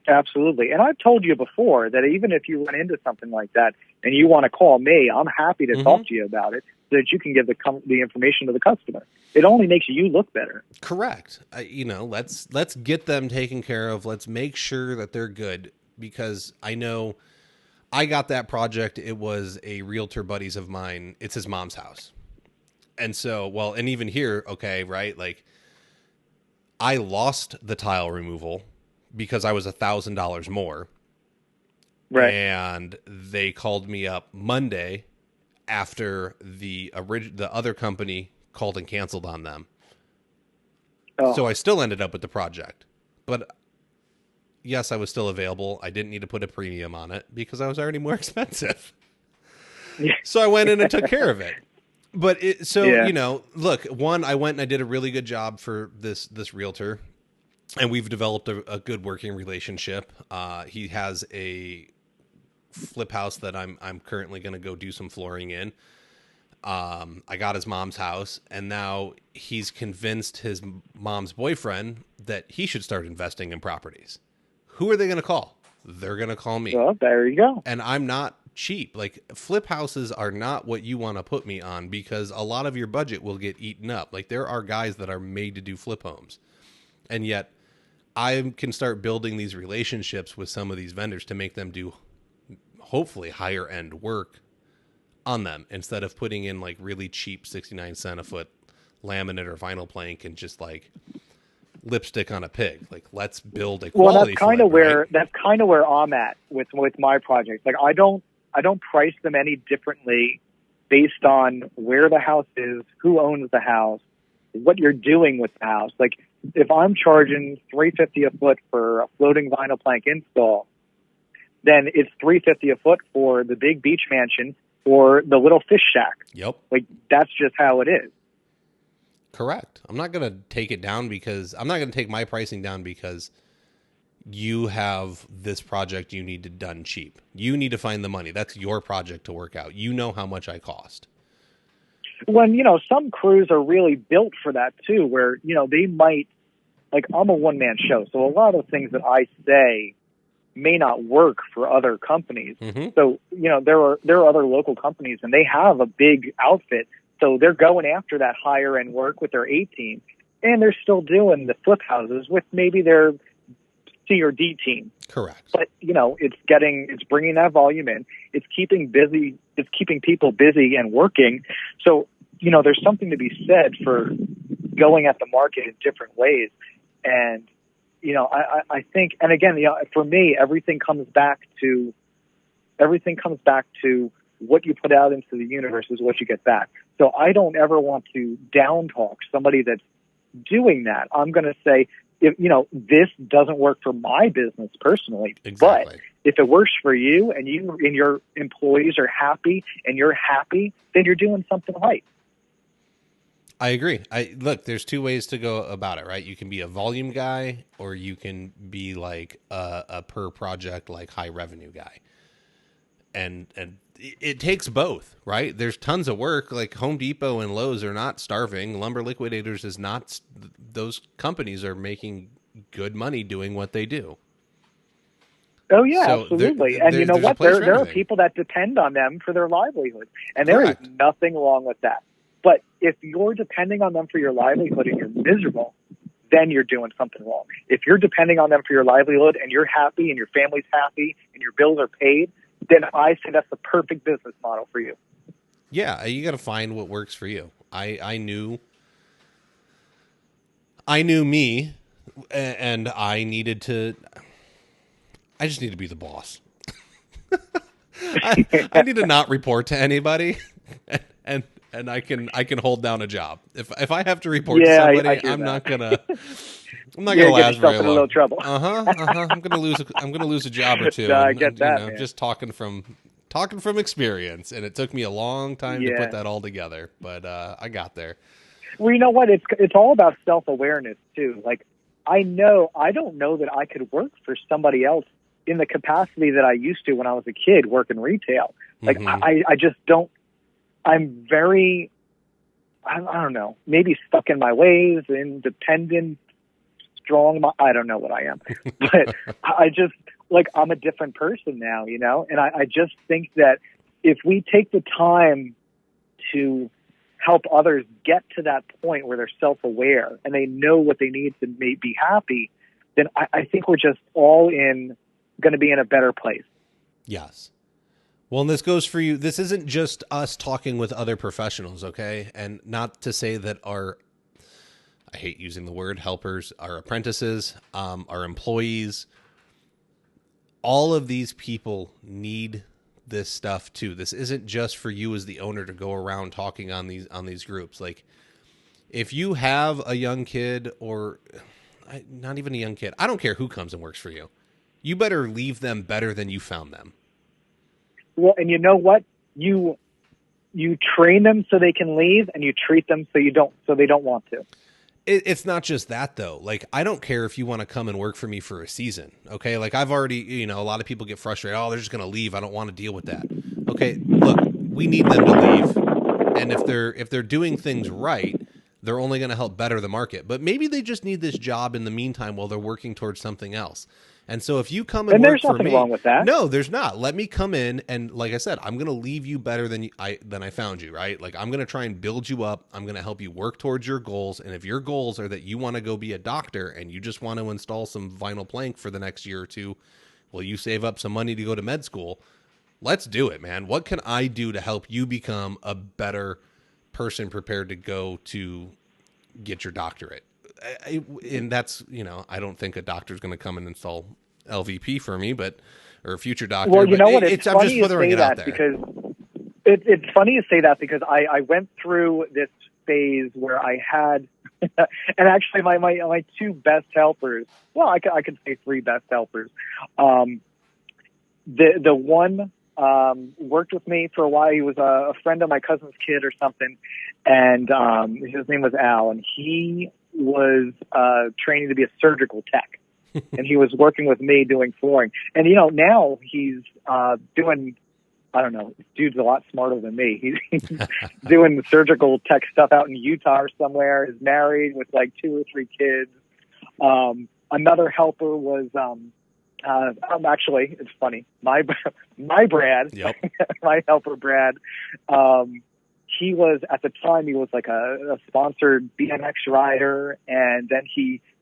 Absolutely. And I've told you before that even if you run into something like that and you want to call me, I'm happy to talk to you about it so that you can give the information to the customer. It only makes you look better. Correct. Let's get them taken care of. Let's make sure that they're good, because I know I got that project. It was a realtor buddies of mine. It's his mom's house. And so, and even here, okay, right? Like, I lost the tile removal because I was $1,000 more. Right. And they called me up Monday after the other company called and canceled on them. Oh. So I still ended up with the project. But yes, I was still available. I didn't need to put a premium on it because I was already more expensive. Yeah. So I went in and took care of it. But look, I went and I did a really good job for this realtor, and we've developed a good working relationship. He has a flip house that I'm currently going to go do some flooring in. I got his mom's house, and now he's convinced his mom's boyfriend that he should start investing in properties. Who are they going to call? They're going to call me. Well, there you go. And I'm not cheap. Like, flip houses are not what you want to put me on, because a lot of your budget will get eaten up. Like, there are guys that are made to do flip homes, and yet I can start building these relationships with some of these vendors to make them do hopefully higher end work on them, instead of putting in like really cheap 69 cent a foot laminate or vinyl plank and just like lipstick on a pig. Like, let's build a quality. Well, that's kind of where I'm at with my projects. Like, I don't price them any differently based on where the house is, who owns the house, what you're doing with the house. Like, if I'm charging $350 a foot for a floating vinyl plank install, then it's $350 a foot for the big beach mansion or the little fish shack. Yep. Like, that's just how it is. Correct. I'm not going to take it down because I'm not going to take my pricing down because you have this project you need it done cheap. You need to find the money. That's your project to work out. You know how much I cost. When, some crews are really built for that too, where, they might, like, I'm a one-man show. So a lot of things that I say may not work for other companies. Mm-hmm. So, there are other local companies and they have a big outfit. So they're going after that higher end work with their A team, and they're still doing the flip houses with maybe their C or D team. Correct. But, it's bringing that volume in. It's keeping people busy and working. So there's something to be said for going at the market in different ways. And, I think, and again, for me, everything comes back to what you put out into the universe is what you get back. So I don't ever want to down talk somebody that's doing that. I'm going to say, if this doesn't work for my business personally, Exactly. but if it works for you and you and your employees are happy and you're happy, then you're doing something right. I agree. Look, there's two ways to go about it, right? You can be a volume guy, or you can be like a per project, like high revenue guy. And it takes both, right? There's tons of work. Like Home Depot and Lowe's are not starving. Lumber Liquidators is not. Those companies are making good money doing what they do. Oh yeah, so absolutely. And you know what? There are people that depend on them for their livelihood, and there is nothing wrong with that. But if you're depending on them for your livelihood and you're miserable, then you're doing something wrong. If you're depending on them for your livelihood and you're happy and your family's happy and your bills are paid, then I say that's the perfect business model for you. Yeah, you got to find what works for you. I knew me, and I just need to be the boss. I need to not report to anybody, and I can hold down a job. If I have to report to somebody, I'm not gonna last very long. A little trouble. I'm gonna lose a job or two. I get that, man. Just talking from experience, and it took me a long time to put that all together, but I got there. Well, you know what? It's all about self-awareness too. Like, I don't know that I could work for somebody else in the capacity that I used to when I was a kid working retail. Like, I just don't. I'm very, I don't know, maybe stuck in my ways, independent, strong. I don't know what I am, but I just, like, I'm a different person now, and I just think that if we take the time to help others get to that point where they're self-aware and they know what they need to be happy, then I think we're just all going to be in a better place. Yes. Well, and this goes for you. This isn't just us talking with other professionals, okay? And not to say that I hate using the word helpers, our apprentices, our employees, all of these people need this stuff too. This isn't just for you as the owner to go around talking on these groups. Like, if you have a young kid, or not even a young kid, I don't care who comes and works for you, you better leave them better than you found them. Well, and you know what? You train them so they can leave, and you treat them so they don't want to. It's not just that though. Like, I don't care if you want to come and work for me for a season. Okay. Like, I've already, a lot of people get frustrated. Oh, they're just going to leave. I don't want to deal with that. Okay. Look, we need them to leave. And if they're doing things right, they're only going to help better the market, but maybe they just need this job in the meantime while they're working towards something else. And so if you come and work for me, there's nothing wrong with that. No, there's not. Let me come in, and like I said, I'm going to leave you better than I found you, right? Like, I'm going to try and build you up. I'm going to help you work towards your goals. And if your goals are that you want to go be a doctor and you just want to install some vinyl plank for the next year or two, well, you save up some money to go to med school. Let's do it, man. What can I do to help you become a better person prepared to go to get your doctorate? And that's, I don't think a doctor's going to come and install LVP for me, or a future doctor. Well, you know what? I'm just throwing it out there. Because it's funny to say that because I went through this phase where I had, and actually my two best helpers. Well, I could say three best helpers. The one worked with me for a while. He was a friend of my cousin's kid or something, and his name was Al, and he was training to be a surgical tech, and he was working with me doing flooring. And now he's doing, I don't know, this dude's a lot smarter than me. He's doing surgical tech stuff out in Utah or somewhere. Is married with like 2 or 3 kids. Another helper was actually, it's funny. My Brad, yep. My helper Brad. He was, at the time, he was like a sponsored BMX rider, and then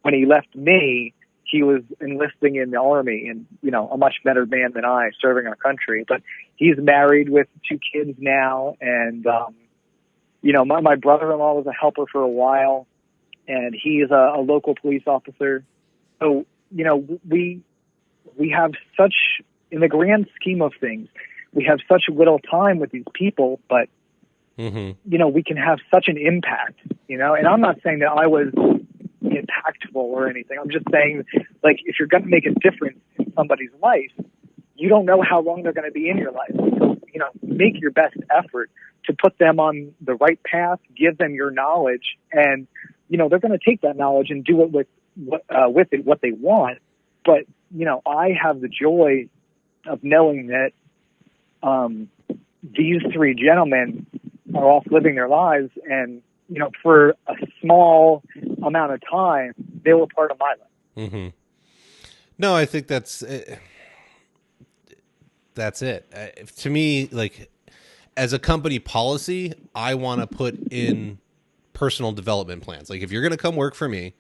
when he left me, he was enlisting in the Army, and a much better man than I, serving our country. But he's married with 2 kids now, and my brother-in-law was a helper for a while, and he's a local police officer. So, we have such, in the grand scheme of things, we have such little time with these people, but, we can have such an impact, and I'm not saying that I was impactful or anything. I'm just saying, like, if you're going to make a difference in somebody's life, you don't know how long they're going to be in your life. So, make your best effort to put them on the right path, give them your knowledge, and, they're going to take that knowledge and do it with it what they want. But, I have the joy of knowing that these three gentlemen are off living their lives, and, for a small amount of time, they were part of my life. Mm-hmm. No, I think that's it. To me, like, as a company policy, I want to put in personal development plans. Like, if you're going to come work for me,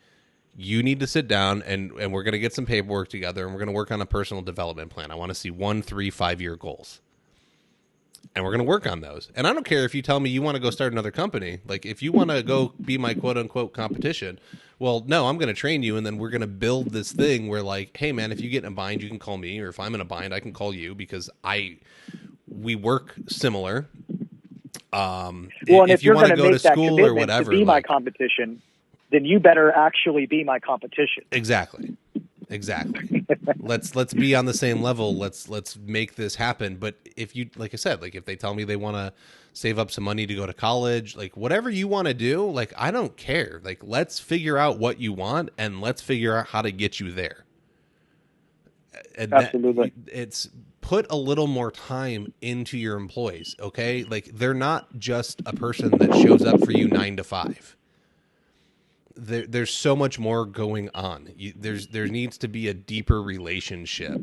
you need to sit down and we're going to get some paperwork together, and we're going to work on a personal development plan. I want to see 1, 3, 5-year goals. And we're going to work on those. And I don't care if you tell me you want to go start another company. Like, if you want to go be my quote unquote competition, well, no, I'm going to train you. And then we're going to build this thing where, like, hey man, if you get in a bind, you can call me, or if I'm in a bind, I can call you, because we work similar. And if you want to go to school or whatever, to be my competition, then you better actually be my competition. Exactly. Let's be on the same level. Let's make this happen. But if you, like I said, like, if they tell me they want to save up some money to go to college, like, whatever you want to do, like, I don't care. Like, let's figure out what you want, and let's figure out how to get you there. And absolutely. It's put a little more time into your employees. Okay. Like, they're not just a person that shows up for you 9 to 5. There's so much more going on. There needs to be a deeper relationship,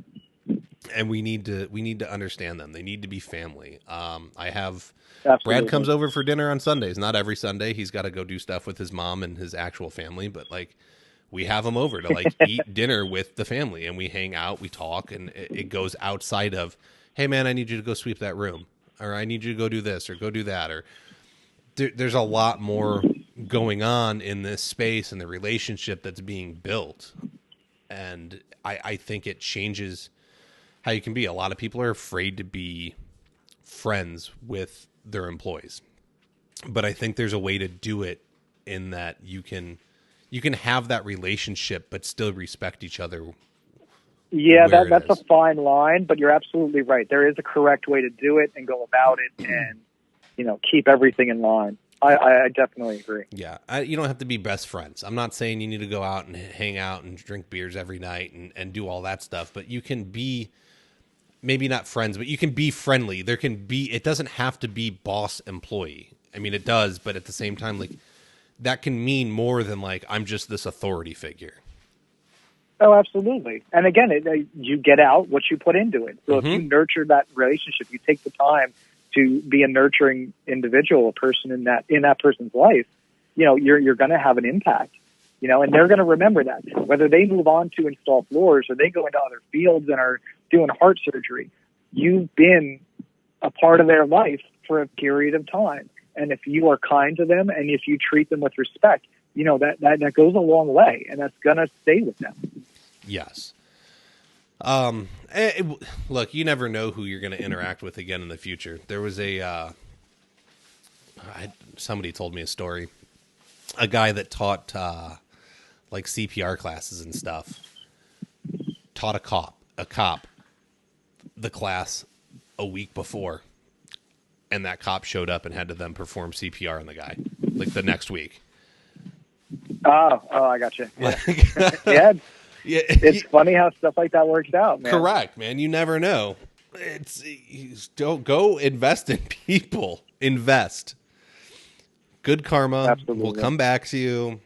and we need to understand them. They need to be family. I have Absolutely. Brad comes over for dinner on Sundays. Not every Sunday. He's got to go do stuff with his mom and his actual family, but, like, we have him over to, like, eat dinner with the family, and we hang out, we talk, and it goes outside of, hey man, I need you to go sweep that room, or I need you to go do this or go do that, or there's a lot more going on in this space and the relationship that's being built. And I think it changes how you can be. A lot of people are afraid to be friends with their employees, but I think there's a way to do it in that you can have that relationship, but still respect each other. Yeah, that's a fine line, but you're absolutely right. There is a correct way to do it and go about it, and, keep everything in line. I definitely agree. Yeah, you don't have to be best friends. I'm not saying you need to go out and hang out and drink beers every night and do all that stuff, but you can be, maybe not friends, but you can be friendly. It doesn't have to be boss employee. I mean, it does, but at the same time, like, that can mean more than, like, I'm just this authority figure. Oh, absolutely. And again, you get out what you put into it. So if you nurture that relationship, you take the time to be a nurturing individual, a person in that person's life, you're going to have an impact, and they're going to remember that, whether they move on to install floors or they go into other fields and are doing heart surgery. You've been a part of their life for a period of time. And if you are kind to them and if you treat them with respect, that goes a long way, and that's going to stay with them. Yes. Look, you never know who you're going to interact with again in the future. There was somebody told me a story, a guy that taught, like, CPR classes and stuff, taught a cop the class a week before, and that cop showed up and had to then perform CPR on the guy, like, the next week. Oh, I got you. Yeah. Yeah, it's funny how stuff like that works out, man. Correct, man. You never know. Don't go invest in people. Invest. Good karma will come back to you.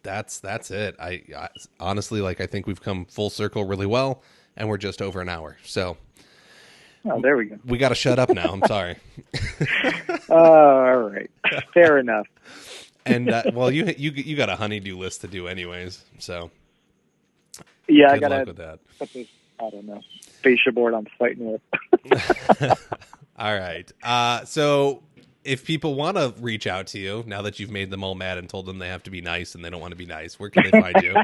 That's it. I honestly, like, I think we've come full circle really well, and we're just over an hour. So, there we go. We got to shut up now. I'm sorry. All right. Fair enough. And well, you got a honeydew list to do anyways, so yeah, I gotta put this, I don't know, fascia board I'm fighting with. All right. So if people want to reach out to you now that you've made them all mad and told them they have to be nice and they don't want to be nice, where can they find you?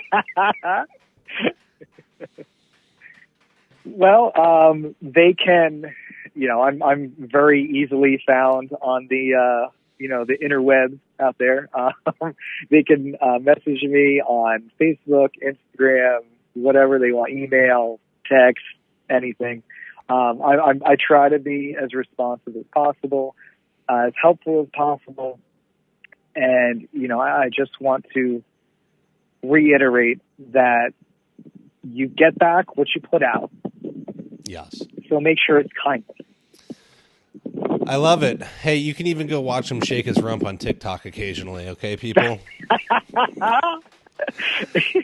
Well, they can, I'm very easily found on the, the interwebs out there. They can message me on Facebook, Instagram, whatever they want, email, text, anything. I try to be as responsive as possible, as helpful as possible. And, I just want to reiterate that you get back what you put out. Yes. So make sure it's kindness. I love it. Hey, you can even go watch him shake his rump on TikTok occasionally, okay, people?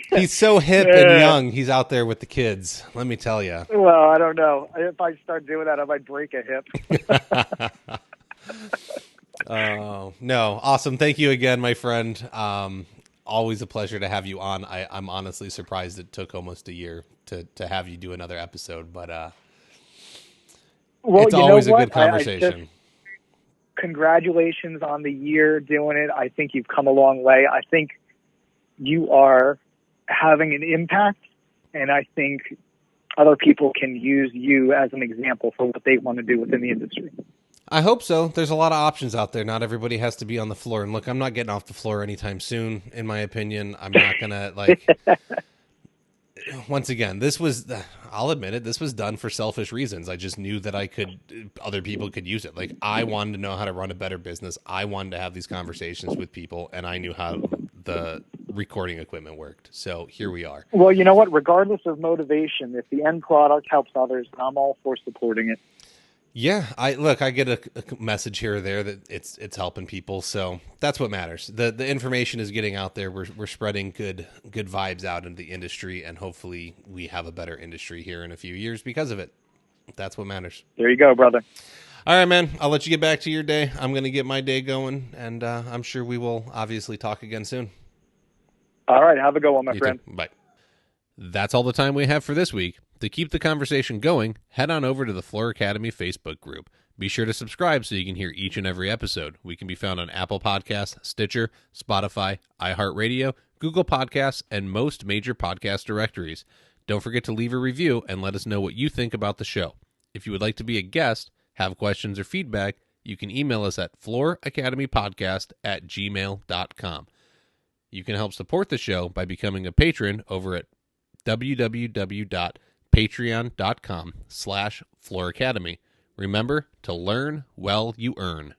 He's so hip and young. He's out there with the kids. Let me tell you. Well, I don't know. If I start doing that, I might break a hip. Oh, no. Awesome. Thank you again, my friend. Always a pleasure to have you on. I'm honestly surprised it took almost a year to have you do another episode, but well, it's always a good conversation. Congratulations on the year doing it. I think you've come a long way. I think you are having an impact, and I think other people can use you as an example for what they want to do within the industry. I hope so. There's a lot of options out there. Not everybody has to be on the floor. And look, I'm not getting off the floor anytime soon, in my opinion. I'm not going to, once again, I'll admit it, this was done for selfish reasons. I just knew that other people could use it. Like, I wanted to know how to run a better business. I wanted to have these conversations with people, and I knew how the recording equipment worked. So here we are. Well, you know what? Regardless of motivation, if the end product helps others, I'm all for supporting it. Yeah, I get a message here or there that it's helping people, so that's what matters. The information is getting out there. We're spreading good vibes out into the industry, and hopefully we have a better industry here in a few years because of it. That's what matters. There you go, brother. All right, man. I'll let you get back to your day. I'm going to get my day going, and I'm sure we will obviously talk again soon. All right, have a good one, my friend. Too. Bye. That's all the time we have for this week. To keep the conversation going, head on over to the Floor Academy Facebook group. Be sure to subscribe so you can hear each and every episode. We can be found on Apple Podcasts, Stitcher, Spotify, iHeartRadio, Google Podcasts, and most major podcast directories. Don't forget to leave a review and let us know what you think about the show. If you would like to be a guest, have questions or feedback, you can email us at flooracademypodcast@gmail.com. You can help support the show by becoming a patron over at www.patreon.com/Floor Academy. Remember to learn while you earn.